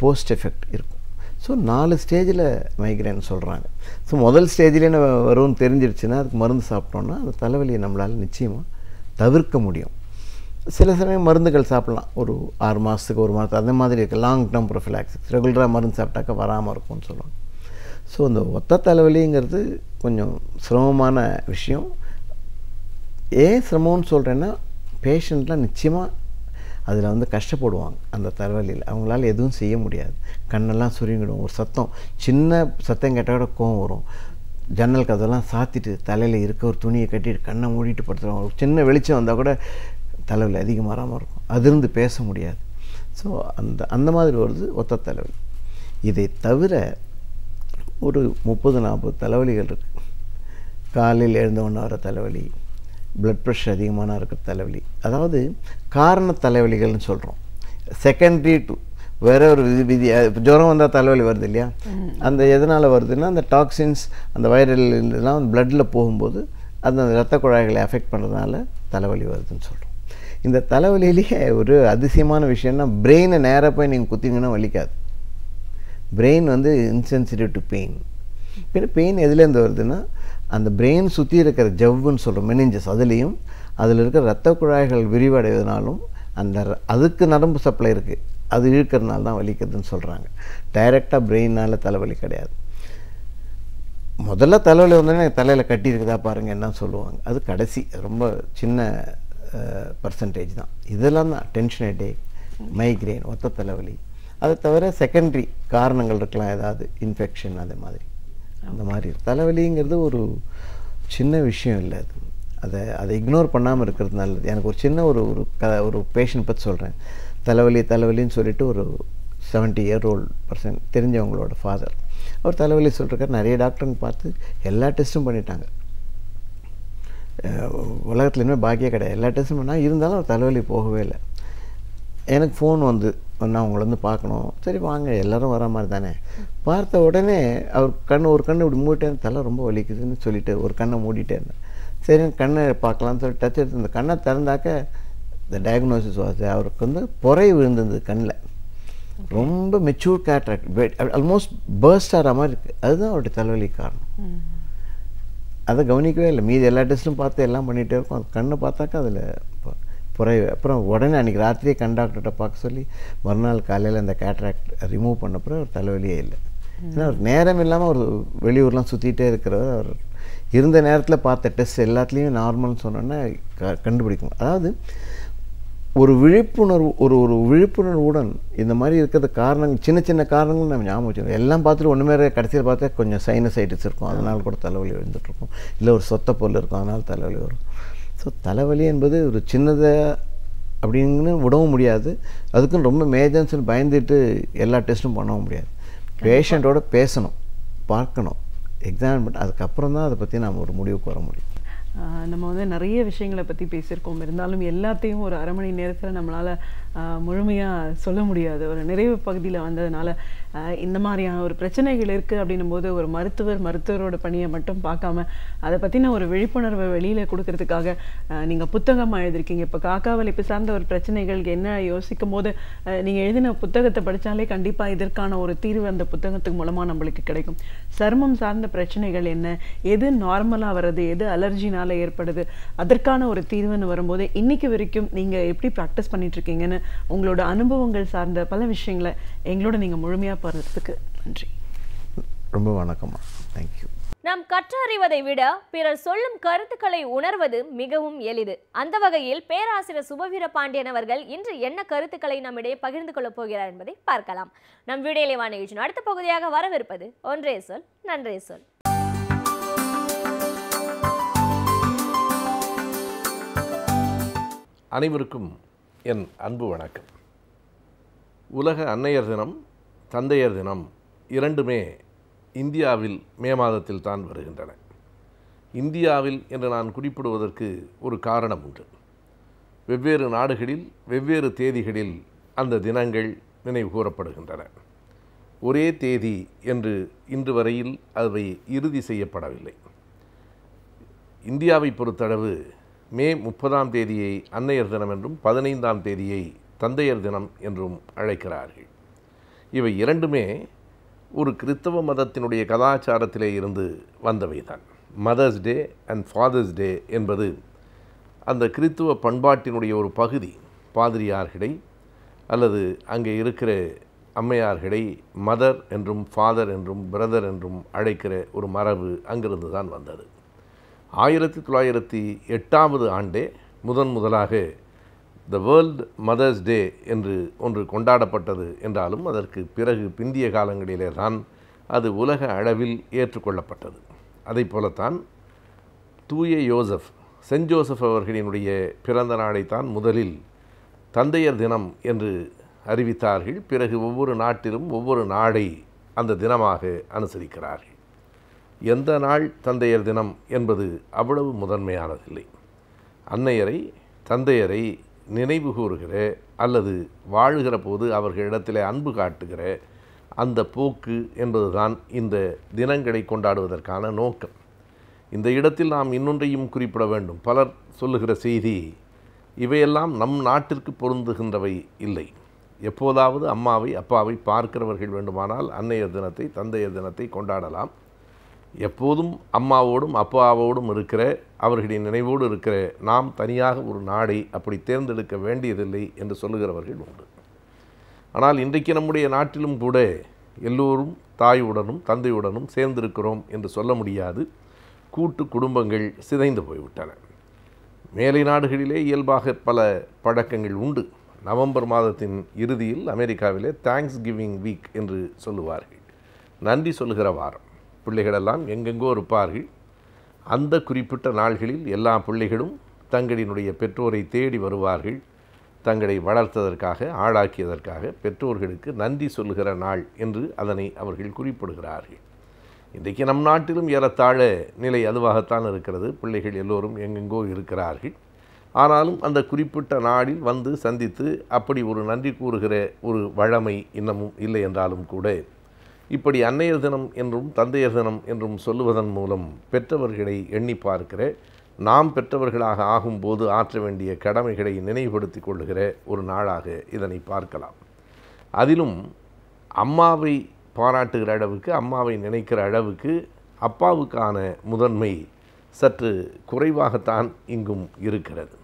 S5: போஸ்ட் எஃபெக்ட் இருக்கும். ஸோ 4 ஸ்டேஜில் மைக்ரேன் சொல்கிறாங்க. ஸோ முதல் ஸ்டேஜ்லேயே நம்ம வரும்னு தெரிஞ்சிருச்சுன்னா அதுக்கு மருந்து சாப்பிட்டோன்னா அந்த தலைவலியை நம்மளால் நிச்சயமாக தவிர்க்க முடியும். சில சமயம் மருந்துகள் சாப்பிட்லாம், ஒரு 6 மாதத்துக்கு 1 மாதத்துக்கு அந்த மாதிரி இருக்குது. லாங் டேர்ம் ப்ரொஃபிலாக்சிஸ் ரெகுலராக மருந்து சாப்பிட்டாக்கா வராமல் இருக்கும்னு சொல்லுவாங்க. ஸோ இந்த ஒத்த தலைவலிங்கிறது கொஞ்சம் சிரமமான விஷயம். ஏன் சிரமம்னு சொல்கிறேன்னா பேஷண்ட்லாம் நிச்சயமாக அதில் வந்து கஷ்டப்படுவாங்க. அந்த தலைவலியில் அவங்களால எதுவும் செய்ய முடியாது. கண்ணெல்லாம் சுருங்கிடும். ஒரு சின்ன சத்தம் கேட்டால் கூட கோவம் வரும். ஜன்னல் கதெல்லாம் சாத்திட்டு தலையில் இருக்க ஒரு துணியை கட்டிட்டு கண்ணை மூடிட்டு படுத்துருவாங்க. ஒரு சின்ன வெளிச்சம் வந்தால் கூட தலைவலி அதிகமாகாமல் இருக்கும். அதிலிருந்து பேச முடியாது. ஸோ அந்த மாதிரி வருது ஒத்த தலைவலி. இதை தவிர ஒரு 30-40 தலைவலிகள் இருக்குது. காலையில் எழுந்தவொன்னே வர தலைவலி, பிளட் ப்ரெஷர் அதிகமான இருக்கிற தலைவலி, அதாவது காரண தலைவலிகள்னு சொல்கிறோம். செகண்டரி டு வேற ஒரு விதி. ஜுரம் வந்தால் தலைவலி வருது இல்லையா, அந்த எதனால் வருதுன்னா அந்த டாக்ஸின்ஸ் அந்த வைரல் இதெல்லாம் பிளட்டில் போகும்போது அந்த இரத்த குழாய்களை அஃபெக்ட் பண்ணுறதுனால தலைவலி வருதுன்னு சொல்கிறோம். இந்த தலைவலியிலேயே ஒரு அதிசயமான விஷயம்னா பிரெயினை நேராக போய் நீங்கள் குத்திங்கன்னா வலிக்காது. பிரெயின் வந்து இன்சென்சிட்டிவ் டு பெயின். பின்ன பெயின் எதுலேருந்து வருதுன்னா அந்த பிரெயின் சுற்றி இருக்கிற ஜவ்வுன்னு சொல்கிறோம், மெனிஞ்சஸ், அதுலேயும் அதில் இருக்கிற இரத்த குழாய்கள் விரிவடைவதனாலும் அதுக்கு நரம்பு சப்ளை இருக்குது, அது இழுக்கிறதுனால தான் வலிக்குதுன்னு சொல்கிறாங்க. டைரெக்டாக பிரெயினால் தலைவலி கிடையாது. முதல்ல தலைவலி வந்தோடனே தலையில் கட்டி இருக்குதா பாருங்கள் என்ன சொல்லுவாங்க. அது கடைசி ரொம்ப சின்ன பர்சன்டேஜ் தான். இதெல்லாம் தான் டென்ஷன் ஹெட்டேக், மைக்ரேன், ஒத்த தலைவலி. அதை தவிர செகண்டரி காரணங்கள் இருக்கலாம், ஏதாவது இன்ஃபெக்ஷன் அது மாதிரி. அந்த மாதிரி தலைவலிங்கிறது ஒரு சின்ன விஷயம் இல்லை. அதை இக்னோர் பண்ணாமல் இருக்கிறது நல்லது. எனக்கு ஒரு சின்ன ஒரு பேஷண்ட் பற்றி சொல்கிறேன். தலைவலின்னு சொல்லிட்டு ஒரு 70-year-old பர்சன், தெரிஞ்சவங்களோட ஃபாதர். அவர் தலைவலி சொல்லிருக்கார். நிறைய டாக்டருங்க பார்த்து எல்லா டெஸ்ட்டும் பண்ணிட்டாங்க. உலகத்தில் இனிமேல் பாக்கியே கிடையாது. எல்லா டெஸ்ட்டும் பண்ணால் இருந்தாலும் அவர் தலைவலி போகவே இல்லை. எனக்கு ஃபோன் வந்து நான் உங்களை வந்து பார்க்கணும். சரி வாங்க, எல்லோரும் வர மாதிரி தானே. பார்த்த உடனே அவர் ஒரு கண்ணு இப்படி மூடிட்டேன், தலை ரொம்ப வலிக்குதுன்னு சொல்லிட்டு ஒரு கண்ணை மூடிட்டே இருந்தேன். சரி கண்ணை பார்க்கலான்னு சொல்லி டச் எடுத்து இந்த கண்ணை திறந்தாக்க இந்த டயக்னோசிஸ் வாசி அவருக்கு வந்து பொறை விழுந்தது கண்ணில். ரொம்ப மெச்சூர் கேட்ராக்ட், ஆல்மோஸ்ட் பர்ஸ்ட் ஆகிற மாதிரி இருக்குது. அதுதான் அவருடைய தலைவலி காரணம். அதை கவனிக்கவே இல்லை. மீதி எல்லா டெஸ்ட்டும் பார்த்து எல்லாம் பண்ணிகிட்டே இருக்கும். அது கண்ணை பார்த்தாக்கா அதில் புறைவு. அப்புறம் உடனே அன்றைக்கி ராத்திரியே கண் டாக்டர்கிட்ட பார்க்க சொல்லி மறுநாள் காலையில் அந்த கேட்ராக்ட் ரிமூவ் பண்ணப்பறம் ஒரு தலைவலியே இல்லை. ஏன்னா அவர் நேரம் இல்லாமல் ஒரு வெளியூர்லாம் சுற்றிகிட்டே இருக்கிறவர். அவர் இருந்த நேரத்தில் பார்த்த டெஸ்ட் எல்லாத்துலேயும் நார்மல்னு சொன்னோன்னா கண்டுபிடிக்கும். அதாவது ஒரு விழிப்புணர்வுடன் இந்த மாதிரி இருக்கிறது காரணங்கள், சின்ன காரணங்கள் நம்ம ஞாபகம் வச்சுக்கணும். எல்லாம் பார்த்துட்டு ஒன்றுமே கடைசியில் பார்த்தா கொஞ்சம் சைனசைட்டிஸ் இருக்கும், அதனால் கூட தலைவலி விழுந்துட்டுருக்கும். இல்லை ஒரு சொத்த பொருள் இருக்கும், அதனால் தலைவலி வரும். ஸோ தலைவலி என்பது ஒரு சின்னதை அப்படின்னு விடவும் முடியாது. அதுக்குன்னு ரொம்ப மேஜர்ஸ்ன்னு பயந்துட்டு எல்லா டெஸ்ட்டும் பண்ணவும் முடியாது. பேஷண்ட்டோட பேசணும், பார்க்கணும், எக்ஸாமின் பண்ணி அதுக்கப்புறம் தான் அதை பற்றி நம்ம ஒரு முடிவுக்கு வர முடியும்.
S4: நம்ம வந்து நிறைய விஷயங்களை பற்றி பேசியிருக்கோம். இருந்தாலும் எல்லாத்தையும் ஒரு அரை மணி நேரத்தில் நம்மளால் முழுமையாக சொல்ல முடியாது. ஒரு நிறைவு பகுதியில் வந்ததுனால இந்த மாதிரியான ஒரு பிரச்சனைகள் இருக்குது அப்படின்னும் போது ஒரு மருத்துவரோட பணியை மட்டும் பார்க்காம அதை பற்றின ஒரு விழிப்புணர்வை வெளியில் கொடுக்கறதுக்காக நீங்கள் புத்தகமாக எழுதிருக்கீங்க. இப்போ காக்கா வலிப்பு சார்ந்த ஒரு பிரச்சனைகள் என்ன யோசிக்கும் போது நீங்கள் எழுதின புத்தகத்தை படித்தாலே கண்டிப்பாக இதற்கான ஒரு தீர்வு அந்த புத்தகத்துக்கு மூலமாக நம்மளுக்கு கிடைக்கும். சருமம் சார்ந்த பிரச்சனைகள் என்ன, எது நார்மலாக வர்றது, எது அலர்ஜினால் ஏற்படுது, அதற்கான ஒரு தீர்வுன்னு வரும்போது இன்னைக்கு வரைக்கும் நீங்கள் எப்படி ப்ராக்டிஸ் பண்ணிட்டு இருக்கீங்கன்னு உங்களோட அனுபவங்கள் சார்ந்த பல விஷயங்களை எங்களோட நீங்கள் முழுமையாக பாடுறதுக்கு நன்றி.
S5: ரொம்ப வணக்கம்மா, தேங்க்யூ.
S1: நாம் கற்றறிவதை விட பிறர் சொல்லும் கருத்துக்களை உணர்வது மிகவும் எளிது. அந்த வகையில் பேராசிரியர் சுபவீர பாண்டியன் அவர்கள் இன்று என்ன கருத்துக்களை நம்மிடையே பகிர்ந்து கொள்ளப் போகிறார் என்பதை பார்க்கலாம். நம் வீடியோலேவா நிகழ்ச்சியின் அடுத்த பகுதியாக வரவிருப்பது ஒன்றே சொல் நன்றே சொல்.
S6: அனைவருக்கும் என் அன்பு வணக்கம். உலக அன்னையர் தினம், தந்தையர் தினம் இரண்டுமே இந்தியாவில் மே மாதத்தில் தான் வருகின்றன. இந்தியாவில் என்று நான் குறிப்பிடுவதற்கு ஒரு காரணம் உண்டு. வெவ்வேறு நாடுகளில் வெவ்வேறு தேதிகளில் அந்த தினங்கள் நினைவு கூறப்படுகின்றன. ஒரே தேதி என்று இன்று வரையில் அவை இறுதி செய்யப்படவில்லை. இந்தியாவை பொறுத்தளவு மே 30ஆம் தேதியை அன்னையர் தினம் என்றும் 15ஆம் தேதியை தந்தையர் தினம் என்றும் அழைக்கிறார்கள். இவை இரண்டுமே ஒரு கிறிஸ்தவ மதத்தினுடைய கலாச்சாரத்திலே இருந்து வந்தவைதான். மதர்ஸ் டே அண்ட் ஃபாதர்ஸ் டே என்பது அந்த கிறிஸ்துவ பண்பாட்டினுடைய ஒரு பகுதி. பாதிரியார்களை அல்லது அங்கே இருக்கிற அம்மையார்களை மதர் என்றும் ஃபாதர் என்றும் பிரதர் என்றும் அழைக்கிற ஒரு மரபு அங்கிருந்து தான் வந்தது. 1908ஆவது ஆண்டே முதலாக த வேர்ல்ட் மதர்ஸ் டே என்று ஒன்று கொண்டாடப்பட்டது என்றாலும் அதற்கு பிறகு பிந்திய காலங்களிலே தான் அது உலக அளவில் ஏற்றுக்கொள்ளப்பட்டது. அதை போலத்தான் தூய யோசப், சென்ட் ஜோசப் அவர்களினுடைய பிறந்த நாளைத்தான் முதலில் தந்தையர் தினம் என்று அறிவித்தார்கள். பிறகு ஒவ்வொரு நாட்டிலும் ஒவ்வொரு நாளை அந்த தினமாக அனுசரிக்கிறார்கள். எந்த நாள் தந்தையர் தினம் என்பது அவ்வளவு முதன்மையானதில்லை. அன்னையரை தந்தையரை நினைவு கூறுகிற அல்லது வாழுகிற போது அவர்களிடத்தில் அன்பு காட்டுகிற அந்த போக்கு என்பதுதான் இந்த தினங்களை கொண்டாடுவதற்கான நோக்கம். இந்த இடத்தில் நாம் இன்னொன்றையும் குறிப்பிட வேண்டும். பலர் சொல்லுகிற செய்தி, இவையெல்லாம் நம் நாட்டிற்கு பொருந்துகின்றவை இல்லை. எப்போதாவது அம்மாவை அப்பாவை பார்க்கிறவர்கள் வேண்டுமானால் அன்னையர் தினத்தை தந்தையர் தினத்தை கொண்டாடலாம். எப்போதும் அம்மாவோடும் அப்பாவோடும் இருக்கிற அவர்களின் நினைவோடு இருக்கிற நாம் தனியாக ஒரு நாடை அப்படி தேர்ந்தெடுக்க வேண்டியதில்லை என்று சொல்லுகிறவர்கள் உண்டு. ஆனால் இன்றைக்கு நம்முடைய நாட்டிலும் கூட எல்லோரும் தாயுடனும் தந்தையுடனும் சேர்ந்திருக்கிறோம் என்று சொல்ல முடியாது. கூட்டு குடும்பங்கள் சிதைந்து போய்விட்டன. மேலை நாடுகளிலே இயல்பாக பல பழக்கங்கள் உண்டு. நவம்பர் மாதத்தின் இறுதியில் அமெரிக்காவிலே தேங்க்ஸ் கிவிங் வீக் என்று சொல்லுவார்கள். நன்றி சொல்லுகிற வாரம். பிள்ளைகளெல்லாம் எங்கெங்கோ இருப்பார்கள். அந்த குறிப்பிட்ட நாள்களில் எல்லா பிள்ளைகளும் தங்களினுடைய பெற்றோரை தேடி வருவார்கள். தங்களை வளர்த்ததற்காக ஆளாக்கியதற்காக பெற்றோர்களுக்கு நன்றி சொல்லுகிற நாள் என்று அதனை அவர்கள் குறிப்பிடுகிறார்கள். இன்றைக்கு நம் நாட்டிலும் ஏறத்தாழ நிலை அதுவாகத்தான் இருக்கிறது. பிள்ளைகள் எல்லோரும் எங்கெங்கோ இருக்கிறார்கள். ஆனாலும் அந்த குறிப்பிட்ட நாளில் வந்து சந்தித்து அப்படி ஒரு நன்றி கூறுகிற ஒரு வழமை இன்னமும் இல்லை என்றாலும் கூட இப்படி அன்னையர் தினம் என்றும் தந்தையர் தினம் என்றும் சொல்லுவதன் மூலம் பெற்றவர்களை எண்ணி பார்க்கிற, நாம் பெற்றவர்களாக ஆகும்போது ஆற்ற வேண்டிய கடமைகளை நினைவுபடுத்தி கொள்ளுகிற ஒரு நாளாக இதனை பார்க்கலாம். அதிலும் அம்மாவை பாராட்டுகிற அளவுக்கு, அம்மாவை நினைக்கிற அளவுக்கு அப்பாவுக்கான முதன்மை சற்று குறைவாகத்தான் இங்கும் இருக்கிறது.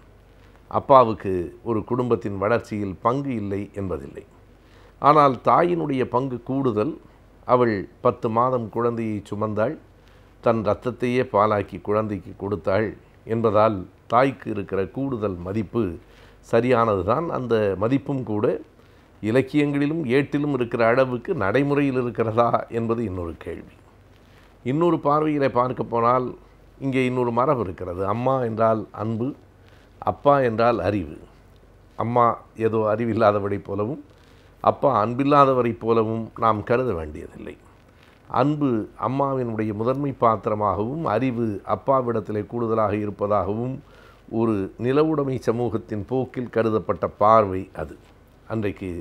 S6: அப்பாவுக்கு ஒரு குடும்பத்தின் வளர்ச்சியில் பங்கு இல்லை என்பதில்லை. ஆனால் தாயினுடைய பங்கு கூடுதல். அவள் 10 மாதம் குழந்தையை சுமந்தாள், தன் இரத்தத்தையே பாலாக்கி குழந்தைக்கு கொடுத்தாள் என்பதால் தாய்க்கு இருக்கிற கூடுதல் மதிப்பு சரியானது தான். அந்த மதிப்பும் கூட இலக்கியங்களிலும் ஏட்டிலும் இருக்கிற அளவுக்கு நடைமுறையில் இருக்கிறதா என்பது இன்னொரு கேள்வி. இன்னொரு பார்வையில் பார்க்க போனால் இங்கே இன்னொரு மரபு இருக்கிறது. அம்மா என்றால் அன்பு, அப்பா என்றால் அறிவு. அம்மா ஏதோ அறிவில்லாதவரை போலவும் அப்பா அன்பில்லாதவரை போலவும் நாம் கருத வேண்டியதில்லை. அன்பு அம்மாவினுடைய முதன்மை பாத்திரமாகவும் அறிவு அப்பாவிடத்திலே கூடுதலாக இருப்பதாகவும் ஒரு நிலவுடைமை சமூகத்தின் போக்கில் கருதப்பட்ட பார்வை அது. அன்றைக்கு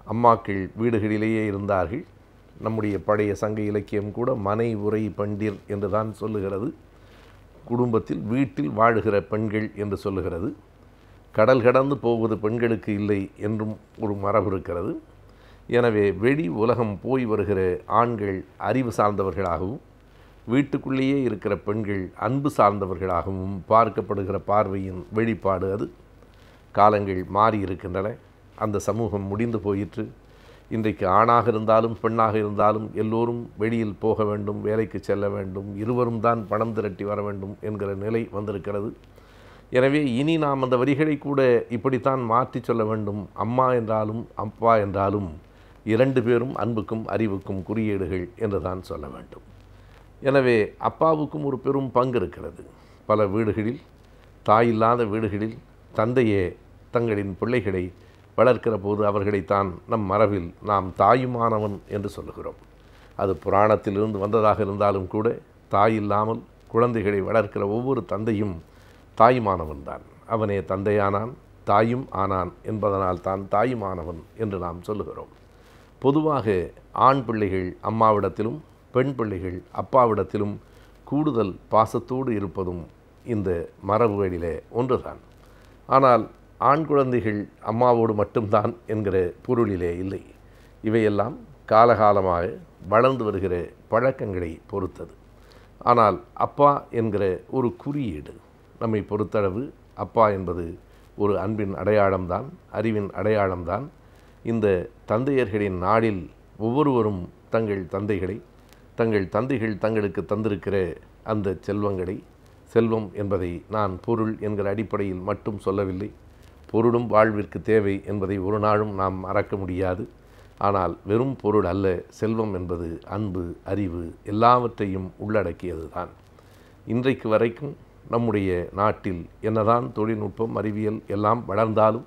S6: அம்மாக்கள் வீடுகளிலேயே இருந்தார்கள். நம்முடைய பழைய சங்க இலக்கியம் கூட மனை உரை பண்டிர் என்று தான் சொல்லுகிறது. குடும்பத்தில் வீட்டில் வாழுகிற பெண்கள் என்று சொல்லுகிறது. கடல் கடந்து போவது பெண்களுக்கு இல்லை என்றும் ஒரு மரபு இருக்கிறது. எனவே வெளி உலகம் போய் வருகிற ஆண்கள் அறிவு சார்ந்தவர்களாகவும் வீட்டுக்குள்ளேயே இருக்கிற பெண்கள் அன்பு சார்ந்தவர்களாகவும் பார்க்கப்படுகிற பார்வையின் வெளிப்பாடு அது. காலங்கள் மாறி இருக்கின்றன. அந்த சமூகம் முடிந்து போயிற்று. இன்றைக்கு ஆணாக இருந்தாலும் பெண்ணாக இருந்தாலும் எல்லோரும் வெளியில் போக வேண்டும், வேலைக்கு செல்ல வேண்டும், இருவரும் தான் பணம் திரட்டி வர வேண்டும் என்கிற நிலை வந்திருக்கிறது. எனவே இனி நாம் அந்த வரிகளை கூட இப்படித்தான் மாற்றி சொல்ல வேண்டும். அம்மா என்றாலும் அப்பா என்றாலும் 2 பேரும் அன்புக்கும் அறிவுக்கும் குறியீடுகள் என்று தான் சொல்ல வேண்டும். எனவே அப்பாவுக்கும் ஒரு பெரும் பங்கு இருக்கிறது. பல வீடுகளில், தாயில்லாத வீடுகளில் தந்தையே தங்களின் பிள்ளைகளை வளர்க்கிற போது அவர்களைத்தான் நம் மரபில் நாம் தாயுமானவன் என்று சொல்லுகிறோம். அது புராணத்திலிருந்து வந்ததாக இருந்தாலும் கூட தாயில்லாமல் குழந்தைகளை வளர்க்கிற ஒவ்வொரு தந்தையும் தாயுமானவன் தான். அவனே தந்தையானான், தாயும் ஆனான் என்பதனால் தான் தாயுமானவன் என்று நாம் சொல்லுகிறோம். பொதுவாக ஆண் பிள்ளைகள் அம்மாவிடத்திலும் பெண் பிள்ளைகள் அப்பாவிடத்திலும் கூடுதல் பாசத்தோடு இருப்பதும் இந்த மரபுகளிலே ஒன்றுதான். ஆனால் ஆண் குழந்தைகள் அம்மாவோடு மட்டும்தான் என்கிற பொருளிலே இல்லை. இவையெல்லாம் காலகாலமாக வளர்ந்து வருகிற பழக்கங்களை பொறுத்தது. ஆனால் அப்பா என்கிற ஒரு குறியீடு நம்மை பொறுத்தளவு அப்பா என்பது ஒரு அன்பின் அடையாளம்தான், அறிவின் அடையாளம்தான். இந்த தந்தையர்களின் நாளில் ஒவ்வொருவரும் தங்கள் தந்தைகளை, தங்கள் தந்தைகள் தங்களுக்கு தந்திருக்கிற அந்த செல்வங்களை, செல்வம் என்பதை நான் பொருள் என்கிற அடிப்படையில் மட்டும் சொல்லவில்லை. பொருளும் வாழ்விற்கு தேவை என்பதை ஒரு நாளும் நாம் மறக்க முடியாது. ஆனால் வெறும் பொருள் அல்ல, செல்வம் என்பது அன்பு, அறிவு எல்லாவற்றையும் உள்ளடக்கியது தான். இன்றைக்கு வரைக்கும் நம்முடைய நாட்டில் என்னதான் தொழில்நுட்பம், அறிவியல் எல்லாம் வளர்ந்தாலும்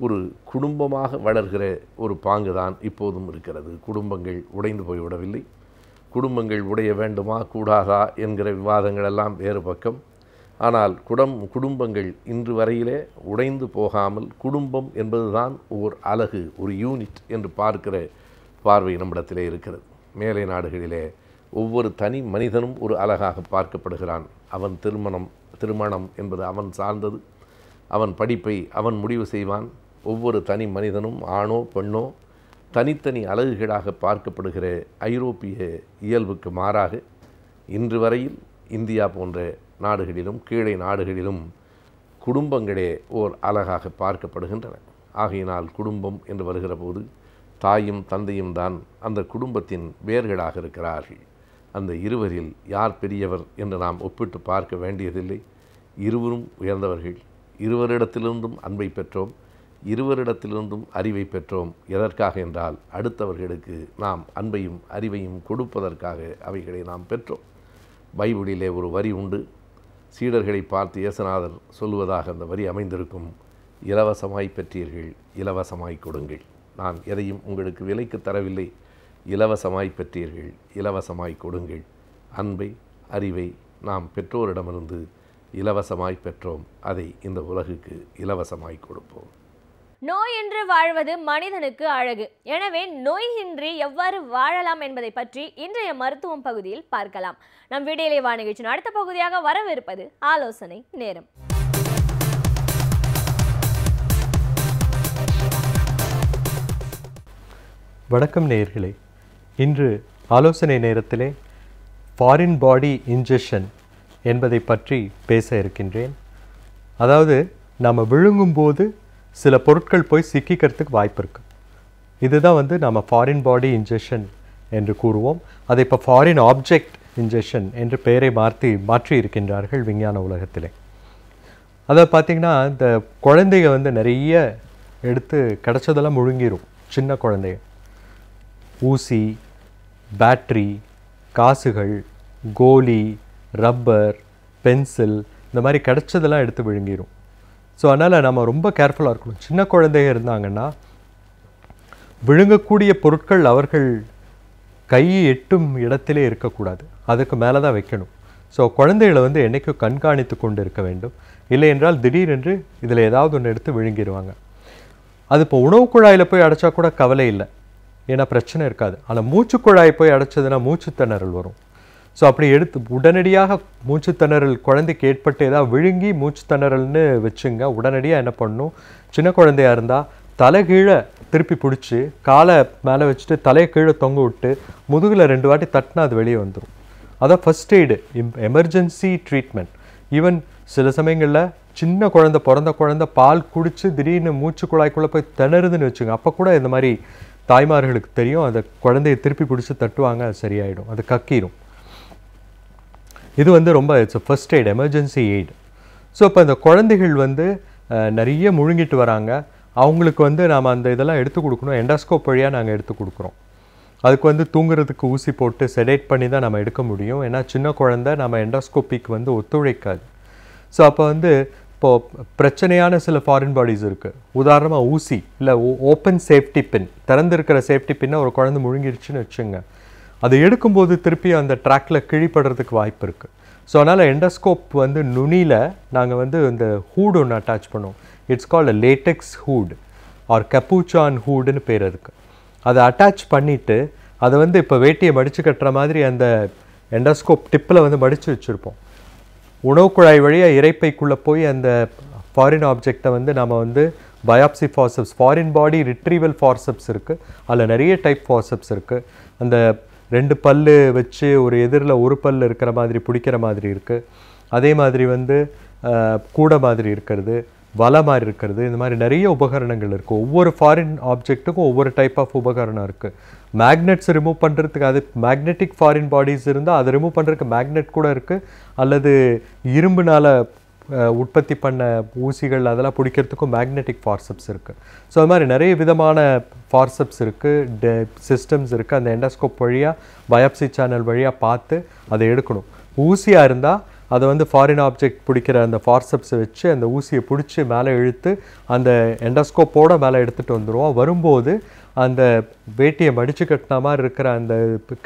S6: ஒரு குடும்பமாக வளர்கிற ஒரு பாங்கு தான் இப்போதும் இருக்கிறது. குடும்பங்கள் உடைந்து போய்விடவில்லை. குடும்பங்கள் உடைய வேண்டுமா கூடாதா என்கிற விவாதங்கள் எல்லாம் வேறு பக்கம். ஆனால் குடும்பங்கள் இன்று வரையிலே உடைந்து போகாமல் குடும்பம் என்பதுதான் ஓர் அலகு, ஒரு யூனிட் என்று பார்க்கிற பார்வை நம்மிடத்திலே இருக்கிறது. மேலை நாடுகளிலே ஒவ்வொரு தனி மனிதனும் ஒரு அலகாக பார்க்கப்படுகிறான். அவன் திருமணம் என்பது அவன் சார்ந்தது. அவன் படிப்பை அவன் முடிவு செய்வான். ஒவ்வொரு தனி மனிதனும் ஆணோ பெண்ணோ தனித்தனி அலகுகளாக பார்க்கப்படுகிற ஐரோப்பிய இயல்புக்கு மாறாக இன்று வரையில் இந்தியா போன்ற நாடுகளிலும் கீழே நாடுகளிலும் குடும்பங்களே ஓர் அலகாக பார்க்கப்படுகின்றன. ஆகையினால் குடும்பம் என்று வருகிற போது தாயும் தந்தையும் தான் அந்த குடும்பத்தின் வேர்களாக இருக்கிறார்கள். அந்த இருவரில் யார் பெரியவர் என்று நாம் ஒப்பிட்டு பார்க்க வேண்டியதில்லை. இருவரும் உயர்ந்தவர்கள். இருவரிடத்திலிருந்தும் அன்பை பெற்றோம், இருவரிடத்திலிருந்தும் அறிவை பெற்றோம். எதற்காக என்றால் அடுத்தவர்களுக்கு நாம் அன்பையும் அறிவையும் கொடுப்பதற்காக அவைகளை நாம் பெற்றோம். பைபிளிலே ஒரு வரி உண்டு. சீடர்களை பார்த்து இயேசுநாதர் சொல்லுவதாக அந்த வரி அமைந்திருக்கும். இலவசமாய் பெற்றீர்கள், இலவசமாய் கொடுங்கள். நான் எதையும் உங்களுக்கு விலைக்கு தரவில்லை. இலவசமாய் பெற்றீர்கள், இலவசமாய் கொடுங்கள். அன்பை, அறிவை நாம் பெற்றோரிடமிருந்து இலவசமாய் பெற்றோம். அதை இந்த உலகுக்கு இலவசமாய் கொடுப்போம்.
S1: நோயின்றி வாழ்வது மனிதனுக்கு அழகு. எனவே நோயின்றி எவ்வாறு வாழலாம் என்பதை பற்றி இன்றைய மருத்துவம் பகுதியில் பார்க்கலாம். நம் வீடியோலை வா நிகழ்ச்சியின் அடுத்த பகுதியாக வரவிருப்பது ஆலோசனை நேரம்.
S7: வணக்கம் நேயர்களே. இன்று ஆலோசனை நேரத்திலே ஃபாரின் பாடி இன்ஜெக்ஷன் என்பதை பற்றி பேச இருக்கின்றேன். அதாவது நாம் விழுங்கும்போது சில பொருட்கள் போய் சிக்கிக்கிறதுக்கு வாய்ப்பு இருக்குது. இதுதான் நம்ம ஃபாரின் பாடி இன்ஜெக்ஷன் என்று கூறுவோம். அதை இப்போ ஃபாரின் ஆப்ஜெக்ட் இன்ஜெக்ஷன் என்று பெயரை மாற்றி இருக்கின்றார்கள் விஞ்ஞான உலகத்திலே. அதை பார்த்திங்கன்னா இந்த குழந்தைங்க நிறைய எடுத்து கிடச்சதெல்லாம் முழுங்கிடும். சின்ன குழந்தைங்க ஊசி, பேட்ரி, காசுகள், கோலி, ரப்பர், பென்சில் இந்த மாதிரி கிடச்சதெல்லாம் எடுத்து விழுங்கிடும். ஸோ அதனால் நம்ம ரொம்ப கேர்ஃபுல்லாக இருக்கணும். சின்ன குழந்தைங்க இருந்தாங்கன்னா விழுங்கக்கூடிய பொருட்கள் அவர்கள் கை எட்டும் இடத்திலே இருக்கக்கூடாது, அதுக்கு மேலே தான் வைக்கணும். ஸோ குழந்தைகளை என்றைக்கும் கண்காணித்து கொண்டு இருக்க வேண்டும். இல்லை என்றால் திடீரென்று இதில் ஏதாவது ஒன்று எடுத்து விழுங்கிடுவாங்க. அது இப்போ உணவு குழாயில் போய் அடைச்சா கூட கவலை இல்லை, ஏன்னா பிரச்சனை இருக்காது. ஆனால் மூச்சுக்குழாய் போய் அடைச்சதுன்னா மூச்சுத்திணறல் வரும். ஸோ அப்படி எடுத்து உடனடியாக மூச்சுத்திணறல் குழந்தைக்கு ஏற்பட்டு ஏதாவது விழுங்கி மூச்சுத்திணறல்னு வச்சுங்க. உடனடியாக என்ன பண்ணணும், சின்ன குழந்தையாக இருந்தால் தலை கீழே திருப்பி பிடிச்சி காலை மேலே வச்சுட்டு தலையை கீழே தொங்க விட்டு முதுகில் 2 வாட்டி தட்டினா அது வெளியே வந்துடும். அதான் first aid, emergency treatment. Even சில சமயங்களில் சின்ன குழந்தை, பிறந்த குழந்தை பால் குடித்து திடீர்னு மூச்சு குழாய்க்குள்ளே போய் திணறுதுன்னு வச்சுங்க. அப்போ கூட இந்த மாதிரி தாய்மார்களுக்கு தெரியும், அந்த குழந்தையை திருப்பி பிடிச்சி தட்டுவாங்க, அது சரியாயிடும், அது கக்கிடும். இது ரொம்ப it's first aid, emergency aid. So இப்போ இந்த குழந்தைகள் நிறைய முழுங்கிட்டு வராங்க. அவங்களுக்கு நாம் அந்த இதெல்லாம் எடுத்து கொடுக்கணும். எண்டாஸ்கோப் வழியாக நாங்கள் எடுத்து கொடுக்குறோம். அதுக்கு தூங்குறதுக்கு ஊசி போட்டு செடேட் பண்ணி தான் நம்ம எடுக்க முடியும். ஏன்னா சின்ன குழந்தை நம்ம எண்டாஸ்கோப்பிக்கு ஒத்துழைக்காது. ஸோ அப்போ இப்போது பிரச்சனையான சில ஃபாரின் பாடிஸ் இருக்குது. உதாரணமாக ஊசி இல்லை ஓப்பன் சேஃப்டி பின், திறந்திருக்கிற சேஃப்டி பின்னை ஒரு குழந்தை முழுங்கிடுச்சுன்னு வச்சுங்க. அதை எடுக்கும்போது திருப்பி அந்த ட்ராக்கில் கிழிப்படுறதுக்கு வாய்ப்பு இருக்குது. ஸோ அதனால் எண்டோஸ்கோப் வந்து நுனியில் நாங்கள் வந்து இந்த ஹூட் ஒன்று அட்டாச் பண்ணுவோம். It's called a latex hood or capuchin ஹூடுன்னு பேர் இருக்குது. அதை அட்டாச் பண்ணிவிட்டு அதை வந்து இப்போ வேட்டியை மடித்து கட்டுற மாதிரி அந்த எண்டோஸ்கோப் டிப்பில் வந்து மடித்து வச்சுருப்போம். உணவு குழாய் வழியாக இரைப்பைக்குள்ளே போய் அந்த ஃபாரின் ஆப்ஜெக்டை வந்து நம்ம வந்து பயாப்சி ஃபார்சப்ஸ், ஃபாரின் பாடி ரிட்ரீவல் ஃபார்சப்ஸ் இருக்குது. அதில் நிறைய டைப் ஃபார்சப்ஸ் இருக்குது. அந்த 2 பல்லு வச்சு ஒரு எதிரில் ஒரு பல் இருக்கிற மாதிரி பிடிக்கிற மாதிரி இருக்குது. அதே மாதிரி வந்து கூட மாதிரி இருக்கிறது, வலை மாதிரி இருக்கிறது, இந்த மாதிரி நிறைய உபகரணங்கள் இருக்குது. ஒவ்வொரு ஃபாரின் ஆப்ஜெக்ட்டுக்கும் ஒவ்வொரு டைப் ஆஃப் உபகரணம் இருக்குது. மேக்னெட்ஸ் ரிமூவ் பண்ணுறதுக்கு, அது மேக்னெட்டிக் ஃபாரின் பாடிஸ் இருந்தால் அதை ரிமூவ் பண்ணுறதுக்கு மேக்னெட் கூட இருக்குது. அல்லது இரும்புனால் உற்பத்தி பண்ண ஊசிகள் அதெல்லாம் பிடிக்கிறதுக்கும் மேக்னெட்டிக் ஃபார்சப்ஸ் இருக்குது. ஸோ அது மாதிரி நிறைய விதமான ஃபார்சப்ஸ் இருக்குது, சிஸ்டம்ஸ் இருக்குது. அந்த எண்டோஸ்கோப் வழியாக பயாப்சி சேனல் வழியாக பார்த்து அதை எடுக்கணும். ஊசியாக இருந்தால் அதை வந்து ஃபாரின் ஆப்ஜெக்ட் பிடிக்கிற அந்த ஃபார்சப்ஸை வச்சு அந்த ஊசியை பிடிச்சி மேலே இழுத்து அந்த எண்டோஸ்கோப்போடு மேலே எடுத்துகிட்டு வந்துடுவோம். வரும்போது அந்த வேட்டியை மடித்து கட்டின மாதிரி இருக்கிற அந்த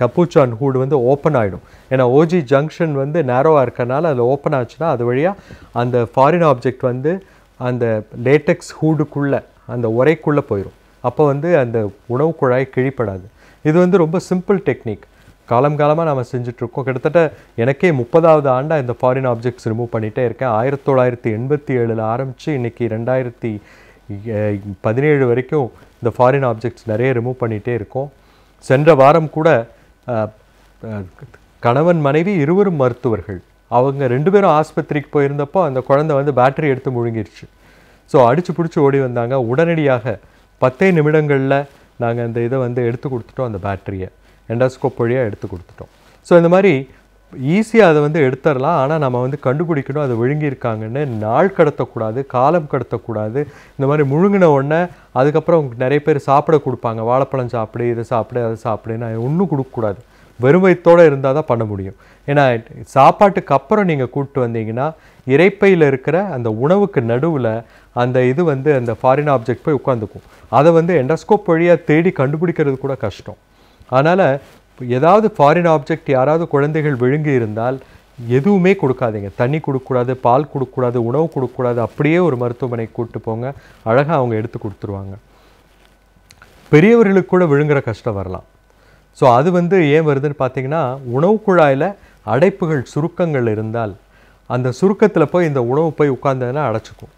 S7: கப்பூச்சான் ஹூடு வந்து ஓப்பன் ஆகிடும். ஏன்னா ஓஜி ஜங்ஷன் வந்து நேரோவாக இருக்கறனால அதில் ஓப்பன் ஆச்சுன்னா அது வழியாக அந்த ஃபாரின் ஆப்ஜெக்ட் வந்து அந்த லேட்டெக்ஸ் ஹூடுக்குள்ளே அந்த உரைக்குள்ளே போயிடும். அப்போ வந்து அந்த உணவு குழாய் கிழிப்படாது. இது வந்து ரொம்ப சிம்பிள் டெக்னிக். காலமாக நம்ம செஞ்சிட்ருக்கோம். கிட்டத்தட்ட எனக்கே 30வது ஆண்டாக இந்த ஃபாரின் ஆப்ஜெக்ட்ஸ் ரிமூவ் பண்ணிகிட்டே இருக்கேன். 1987 ஆரம்பித்து இன்றைக்கி 2017 வரைக்கும் இந்த ஃபாரின் ஆப்ஜெக்ட்ஸ் நிறைய ரிமூவ் பண்ணிகிட்டே இருக்கோம். சென்ற வாரம் கூட கணவன் மனைவி இருவரும் மருத்துவர்கள், அவங்க 2 பேரும் ஆஸ்பத்திரிக்கு போயிருந்தப்போ அந்த குழந்தை வந்து பேட்டரி எடுத்து முழுங்கிடுச்சு. ஸோ அடித்து பிடிச்சி ஓடி வந்தாங்க. உடனடியாக 10 நிமிடங்களில் நாங்கள் அந்த இதை வந்து எடுத்து கொடுத்துட்டோம். அந்த பேட்டரியை எண்டோஸ்கோப் வழியாக எடுத்து கொடுத்துட்டோம். ஸோ இந்த மாதிரி ஈஸியாக அதை வந்து எடுத்துடலாம். ஆனால் நம்ம வந்து கண்டுபிடிக்கணும் அது விழுங்கியிருக்காங்கன்னு. நாள் கடத்தக்கூடாது, காலம் கடத்தக்கூடாது. இந்த மாதிரி முழுங்கின உடனே அதுக்கப்புறம் நிறைய பேர் சாப்பிட கொடுப்பாங்க. வாழைப்பழம் சாப்பிடு, இதை சாப்பிடு, அதை சாப்பிடுன்னு ஒன்றும் கொடுக்கக்கூடாது. வெறும் வயிற்றோடு இருந்தால் தான் பண்ண முடியும். ஏன்னா சாப்பாட்டுக்கு அப்புறம் நீங்கள் கூப்பிட்டு வந்தீங்கன்னா இரைப்பையில் இருக்கிற அந்த உணவுக்கு நடுவில் அந்த இது வந்து அந்த ஃபாரின் ஆப்ஜெக்ட் போய் உட்காந்துக்கும். அதை வந்து எண்டோஸ்கோப் வழியாக தேடி கண்டுபிடிக்கிறது கூட கஷ்டம். அதனால் ஏதாவது ஃபாரின் ஆப்ஜெக்ட் யாராவது குழந்தைகள் விழுங்கி இருந்தால் எதுவுமே கொடுக்காதீங்க. தண்ணி கொடுக்கக்கூடாது, பால் கொடுக்கக்கூடாது, உணவு கொடுக்கக்கூடாது. அப்படியே ஒரு மருத்துவமனைக்கு கூப்பிட்டு போங்க, அழகாக அவங்க எடுத்து கொடுத்துருவாங்க. பெரியவர்களுக்கு கூட விழுங்குற கஷ்டம் வரலாம். ஸோ அது வந்து ஏன் வருதுன்னு பார்த்தீங்கன்னா, உணவு குழாயில் அடைப்புகள், சுருக்கங்கள் இருந்தால் அந்த சுருக்கத்தில் போய் இந்த உணவு போய் உட்கார்ந்ததுன்னா அடைச்சிக்கும்.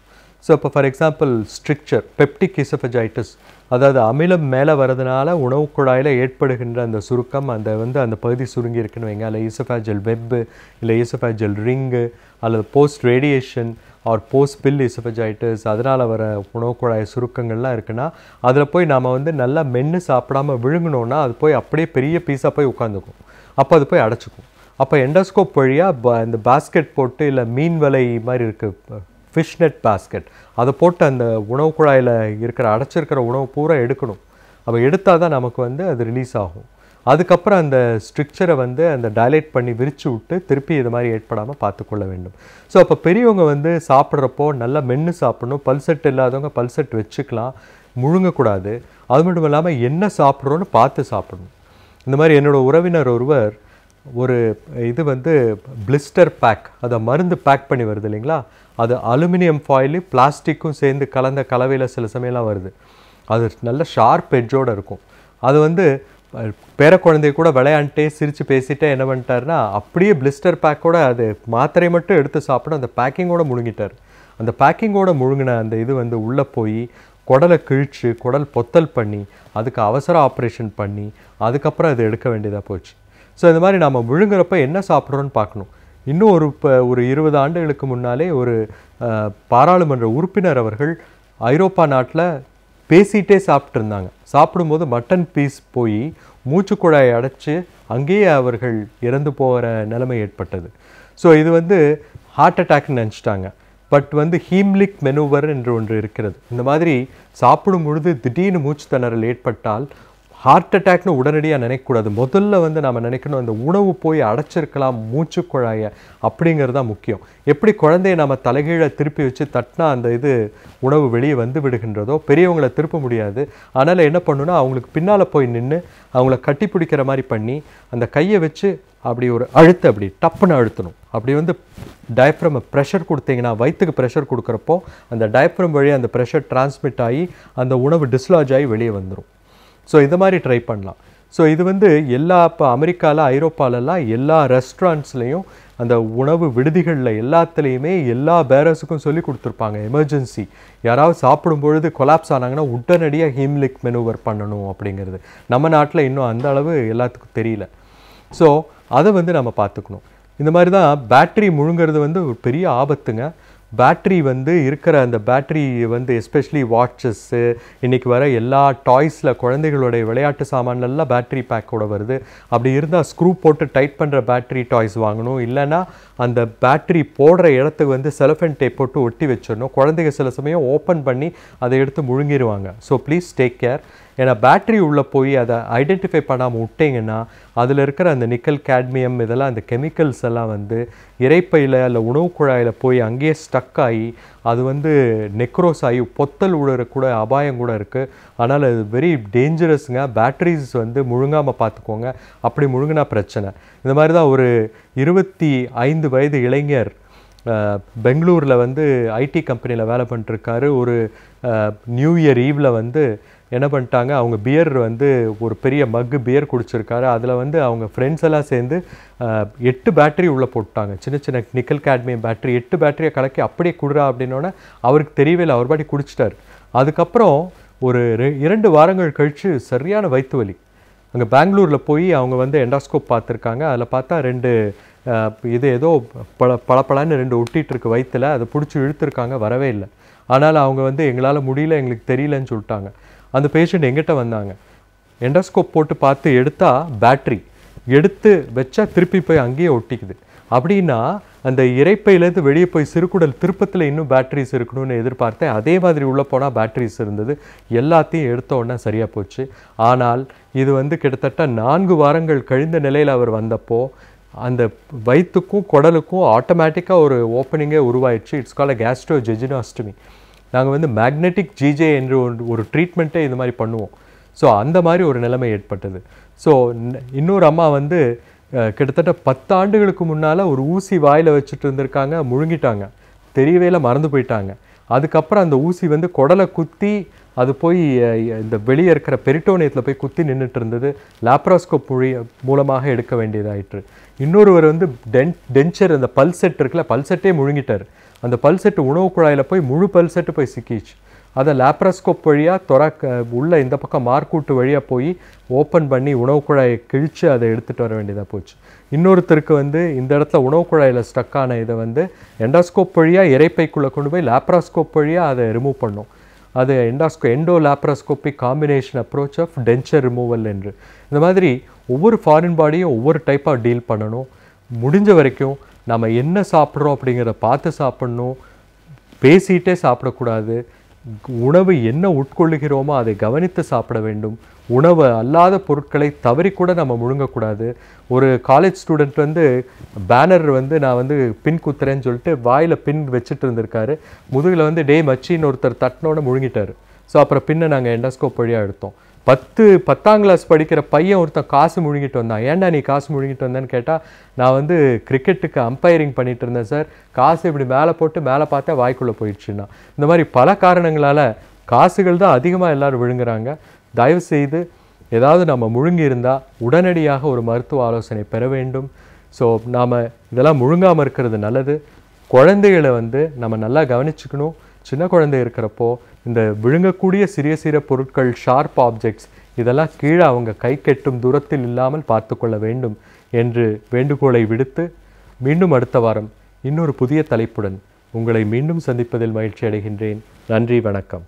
S7: ஸோ இப்போ ஃபார் எக்ஸாம்பிள் ஸ்ட்ரிக்சர், பெப்டிக் இசோஃபேஜைட்டிஸ், அதாவது அமிலம் மேலே வரதுனால உணவு குழாயில் ஏற்படுகின்ற அந்த சுருக்கம், அந்த வந்து அந்த பகுதி சுருங்கி இருக்குன்னு வைங்க. இல்லை இசோஃபேஜல் வெப்பு, இல்லை இசோஃபேஜல் ரிங்கு, அல்லது post radiation or post pill oesophagitis, அதனால் வர உணவு குழாய் சுருக்கங்கள்லாம் இருக்குன்னா அதில் போய் நாம் வந்து நல்லா மென்று சாப்பிடாமல் விழுங்கினோன்னா அது போய் அப்படியே பெரிய பீஸாக போய் உட்காந்துக்கும். அப்போ அது போய் அடைச்சிக்கும். அப்போ எண்டோஸ்கோப் வழியாக இந்த பாஸ்கெட் போட்டு, இல்லை மீன் வலை மாதிரி இருக்குது, ஃபிஷ் நெட் பாஸ்கெட், அதை போட்டு அந்த உணவு குழாயில் இருக்கிற அடைச்சிருக்கிற உணவு பூரா எடுக்கணும். அப்போ எடுத்தால் தான் நமக்கு வந்து அது ரிலீஸ் ஆகும். அதுக்கப்புறம் அந்த ஸ்ட்ரிக்சரை வந்து அந்த டைலேட் பண்ணி விரித்து விட்டு திருப்பி இது மாதிரி ஏற்படாமல் பார்த்துக்கொள்ள வேண்டும். ஸோ அப்போ பெரியவங்க வந்து சாப்பிட்றப்போ நல்லா மென்று சாப்பிடணும். பல்செட் இல்லாதவங்க பல்செட் வச்சுக்கலாம், முழுங்கக்கூடாது. அது மட்டும் இல்லாமல் என்ன சாப்பிட்றோன்னு பார்த்து சாப்பிடணும். இந்த மாதிரி என்னோடய உறவினர் ஒருவர் ஒரு இது வந்து பிளிஸ்டர் பேக், அதை மருந்து பேக் பண்ணி வருது இல்லைங்களா, அது அலுமினியம் ஃபாயிலு பிளாஸ்டிக்கும் சேர்ந்து கலந்த கலவையில் சில சமயம்லாம் வருது. அது நல்ல ஷார்ப் எட்ஜோடு இருக்கும். அது வந்து பேர குழந்தைய கூட விளையாண்டே சிரித்து பேசிட்டே என்ன பண்ணிட்டாருன்னா, அப்படியே பிளிஸ்டர் பேக்கோட அது மாத்திரை மட்டும் எடுத்து சாப்பிட அந்த பேக்கிங்கோடு முழுங்கிட்டார். அந்த பேக்கிங்கோடு முழுங்கின அந்த இது வந்து உள்ளே போய் குடலை கிழிச்சு குடல் பொத்தல் பண்ணி அதுக்கு அவசர ஆப்ரேஷன் பண்ணி அதுக்கப்புறம் அது எடுக்க வேண்டியதாக போச்சு. ஸோ இந்த மாதிரி நம்ம விழுங்குறப்ப என்ன சாப்பிட்றோன்னு பார்க்கணும். இன்னும் ஒரு 20 ஆண்டுகளுக்கு முன்னாலே ஒரு பாராளுமன்ற உறுப்பினர் அவர்கள் ஐரோப்பா நாட்டில் பேசிகிட்டே சாப்பிட்டு இருந்தாங்க. சாப்பிடும்போது மட்டன் பீஸ் போய் மூச்சுக்குழாயை அடைச்சி அங்கேயே அவர்கள் இறந்து போகிற நிலைமை ஏற்பட்டது. ஸோ இது வந்து ஹார்ட் அட்டாக்னு நினச்சிட்டாங்க. பட் வந்து ஹீம்லிக் மெனுவர் என்று ஒன்று இருக்கிறது. இந்த மாதிரி சாப்பிடும் பொழுது திடீர்னு மூச்சு திணறல் ஏற்பட்டால் ஹார்ட் அட்டாக்னு உடனடியாக நினைக்கக்கூடாது. முதல்ல வந்து நம்ம நினைக்கணும் அந்த உணவு போய் அடைச்சிருக்கலாம் மூச்சுக்குழாயை, அப்படிங்கிறது தான் முக்கியம். எப்படி குழந்தைய நம்ம தலைகீழ திருப்பி வச்சு தட்டினா அந்த இது உணவு வெளியே வந்து விடுகின்றதோ, பெரியவங்களை திருப்ப முடியாது. அதனால் என்ன பண்ணணும்னா அவங்களுக்கு பின்னால் போய் நின்று அவங்கள கட்டி பிடிக்கிற மாதிரி பண்ணி அந்த கையை வச்சு அப்படி ஒரு அப்படி டப்புன்னு அழுத்தணும். அப்படி வந்து டயப்ரமை ப்ரெஷர் கொடுத்தீங்கன்னா, வயிற்றுக்கு ப்ரெஷர் கொடுக்குறப்போ அந்த டயப்ரம் வழியாக அந்த ப்ரெஷர் டிரான்ஸ்மிட் ஆகி அந்த உணவு டிஸ்லாஜ் ஆகி வெளியே வந்துடும். ஸோ இந்த மாதிரி ட்ரை பண்ணலாம். ஸோ இது வந்து இப்போ அமெரிக்காவில், ஐரோப்பாலெல்லாம் எல்லா ரெஸ்டாரண்ட்ஸ்லேயும் அந்த உணவு விடுதிகளில் எல்லாத்துலேயுமே எல்லா பேரர்ஸுக்கும் சொல்லி கொடுத்துருப்பாங்க. எமர்ஜென்சி யாராவது சாப்பிடும் பொழுது கொலாப்ஸ் ஆனாங்கன்னா உடனடியாக ஹீம்லிக் மெனூவர் பண்ணணும் அப்படிங்கிறது. நம்ம நாட்டில் இன்னும் அந்த அளவு எல்லாத்துக்கும் தெரியல. ஸோ அதை வந்து நம்ம பார்த்துக்கணும். இந்த மாதிரி தான் பேட்ரி முழுங்கிறது வந்து ஒரு பெரிய ஆபத்துங்க. பேட்ரி வந்து இருக்கிற அந்த பேட்ரி வந்து எஸ்பெஷலி வாட்சஸ்ஸு, இன்றைக்கி வர எல்லா டாய்ஸில் குழந்தைகளுடைய விளையாட்டு சாமான்லாம் பேட்ரி பேக்கோட வருது. அப்படி இருந்தால் ஸ்க்ரூ போட்டு டைட் பண்ணுற பேட்ரி டாய்ஸ் வாங்கணும். இல்லைன்னா அந்த பேட்ரி போடுற இடத்துக்கு வந்து செலஃபன் டேப் போட்டு ஒட்டி வச்சிடணும். குழந்தைங்க சில சமயம் ஓப்பன் பண்ணி அதை எடுத்து முழுங்கிடுவாங்க. So please take care. ஏன்னா பேட்ரி உள்ளே போய் அதை ஐடென்டிஃபை பண்ணாமல் விட்டிங்கன்னா அதில் இருக்கிற அந்த நிக்கல், கேட்மியம் இதெல்லாம் அந்த கெமிக்கல்ஸ் எல்லாம் வந்து இரைப்பையில் இல்லை உணவு குழாயில் போய் அங்கேயே ஸ்டக் ஆகி அது வந்து நெக்ரோஸ் ஆகி பொத்தல் விழுற கூட அபாயம் கூட இருக்குது. அதனால் அது வெரி டேஞ்சரஸுங்க. பேட்ரிஸ் வந்து முழுங்காமல் பார்த்துக்கோங்க. அப்படி முழுங்கினா பிரச்சனை. இந்த மாதிரி தான் ஒரு 25 வயது இளைஞர் பெங்களூரில் வந்து ஐடி கம்பெனியில் வேலை பண்ணிட்டுருக்காரு. ஒரு நியூ இயர் ஈவில் வந்து என்ன பண்ணிட்டாங்க, அவங்க பியர் வந்து ஒரு பெரிய மக்கு பியர் குடிச்சிருக்காரு. அதில் வந்து அவங்க ஃப்ரெண்ட்ஸ் எல்லாம் சேர்ந்து 8 பேட்டரி உள்ளே போட்டாங்க. சின்ன சின்ன நிக்கல் கேட்மியம் பேட்டரி 8 பேட்டரியை கலக்கி அப்படியே குடுறா அப்படின்னோடனே அவருக்கு தெரியவே இல்லை. அவர் பாட்டி குடிச்சிட்டார். அதுக்கப்புறம் ஒரு 2 வாரங்கள் கழித்து சரியான வயிற்று வலி. அங்கே பெங்களூரில் போய் அவங்க வந்து எண்டாஸ்கோப் பார்த்துருக்காங்க. அதில் பார்த்தா 2 இது ஏதோ பளபளன்னு 2 ஒட்டிகிட்டு இருக்கு வயிற்றில். அதை பிடிச்சி இழுத்துருக்காங்க, வரவே இல்லை. ஆனால் அவங்க வந்து எங்களால் முடியல, எங்களுக்கு தெரியலன்னு சொல்லிட்டாங்க. அந்த பேஷண்ட் எங்கிட்ட வந்தாங்க. எண்டோஸ்கோப் போட்டு பார்த்து எடுத்தால் பேட்ரி எடுத்து வச்சா திருப்பி போய் அங்கேயே ஒட்டிக்குது. அப்படின்னா அந்த இரைப்பையிலேருந்து வெளியே போய் சிறுகுடல் திருப்பத்தில் இன்னும் பேட்ரிஸ் இருக்கணும்னு எதிர்பார்த்தேன். அதே மாதிரி உள்ளே போனால் பேட்ரிஸ் இருந்தது. எல்லாத்தையும் எடுத்த உடனே சரியாக போச்சு. ஆனால் இது வந்து கிட்டத்தட்ட 4 வாரங்கள் கழிந்த நிலையில் அவர் வந்தப்போ அந்த வயிற்றுக்கும் குடலுக்கும் ஆட்டோமேட்டிக்காக ஒரு ஓப்பனிங்கே உருவாயிடுச்சு. இட்ஸ் கால்ட் அ கேஸ்ட்ரோஜெஜினாஸ்டமி. நாங்கள் வந்து மேக்னெட்டிக் ஜிஜே என்று ஒரு ட்ரீட்மெண்ட்டே இது மாதிரி பண்ணுவோம். ஸோ அந்த மாதிரி ஒரு நிலைமை ஏற்பட்டது. ஸோ இன்னொரு அம்மா வந்து கிட்டத்தட்ட 10 ஆண்டுகளுக்கு முன்னால் ஒரு ஊசி வாயில் வச்சுட்டு இருந்திருக்காங்க, முழுங்கிட்டாங்க, தெரியவே இல்லை, மறந்து போயிட்டாங்க. அதுக்கப்புறம் அந்த ஊசி வந்து குடலை குத்தி அது போய் இந்த வெளியே இருக்கிற பெரிட்டோனியத்தில் போய் குத்தி நின்றுட்டு இருந்தது. லேப்ராஸ்கோப் மூலமாக எடுக்க வேண்டியதாயிற்று. இன்னொருவர் வந்து டென்ச்சர், அந்த பல்செட் இருக்குல்ல, பல்செட்டே முழுங்கிட்டார். அந்த பல்செட்டு உணவு குழாயில் போய் முழு பல்செட்டு போய் சிக்கிச்சு. அதை லேப்ராஸ்கோப் வழியாக உள்ள இந்த பக்கம் மார்க்கூட்டு வழியாக போய் ஓப்பன் பண்ணி உணவு குழாயை கிழித்து அதை எடுத்துகிட்டு வர வேண்டியதாக போச்சு. இன்னொருத்தருக்கு வந்து இந்த இடத்துல உணவு குழாயில் ஸ்டக்கான இதை வந்து எண்டாஸ்கோப் வழியாக இரைப்பைக்குள்ளே கொண்டு போய் லேப்ராஸ்கோப் வழியாக அதை ரிமூவ் பண்ணோம். அது endo laparoscopic combination approach of denture removal என்று. இந்த மாதிரி ஒவ்வொரு ஃபாரின் பாடியும் ஒவ்வொரு டைப்பாக டீல் பண்ணணும். முடிஞ்ச வரைக்கும் நம்ம என்ன சாப்பிட்றோம் அப்படிங்கிறத பார்த்து சாப்பிட்ணும். பேசிகிட்டே சாப்பிடக்கூடாது. உணவு என்ன உட்கொள்ளுகிறோமோ அதை கவனித்து சாப்பிட வேண்டும். உணவு அல்லாத பொருட்களை தவறி கூட நம்ம முழுங்கக்கூடாது. ஒரு காலேஜ் ஸ்டூடெண்ட் வந்து பேனர் வந்து நான் வந்து பின் குத்துறேன்னு சொல்லிட்டு வாயில் பின் வச்சுட்டு இருந்திருக்காரு. முதுகில் வந்து டே மச்சின்னு ஒருத்தர் தட்டினோட முழுங்கிட்டார். ஸோ அப்புறம் பின்னை நாங்கள் எண்டோஸ்கோப் வழியாக எடுத்தோம். 10ஆம் கிளாஸ் படிக்கிற பையன் ஒருத்தன் காசு முழுங்கிட்டு வந்தான். ஏன்டா நீ காசு முழுங்கிட்டு வந்தேன்னு கேட்டால், நான் வந்து கிரிக்கெட்டுக்கு அம்பையரிங் பண்ணிட்டு இருந்தேன் சார், காசு இப்படி மேலே போட்டு மேலே பார்த்தா வாய்க்குள்ளே போயிடுச்சுன்னா. இந்த மாதிரி பல காரணங்களால் காசுகள் தான் அதிகமாக எல்லோரும் விழுங்குறாங்க. தயவுசெய்து ஏதாவது நம்ம முழுங்கி இருந்தால் உடனடியாக ஒரு மருத்துவ ஆலோசனை பெற வேண்டும். ஸோ நாம் இதெல்லாம் முழுங்காமல் இருக்கிறது நல்லது. குழந்தைகளை வந்து நம்ம நல்லா கவனிச்சுக்கணும். சின்ன குழந்தை இருக்கிறப்போ இந்த விழுங்கக்கூடிய சிறிய பொருட்கள், ஷார்ப் ஆப்ஜெக்ட்ஸ் இதெல்லாம் கீழே அவங்க கை கெட்டும் தூரத்தில் இல்லாமல் பார்த்து கொள்ள வேண்டும் என்று வேண்டுகோளை விடுத்து, மீண்டும் அடுத்த வாரம் இன்னொரு புதிய தலைப்புடன் உங்களை மீண்டும் சந்திப்பதில் மகிழ்ச்சி அடைகின்றேன். நன்றி, வணக்கம்.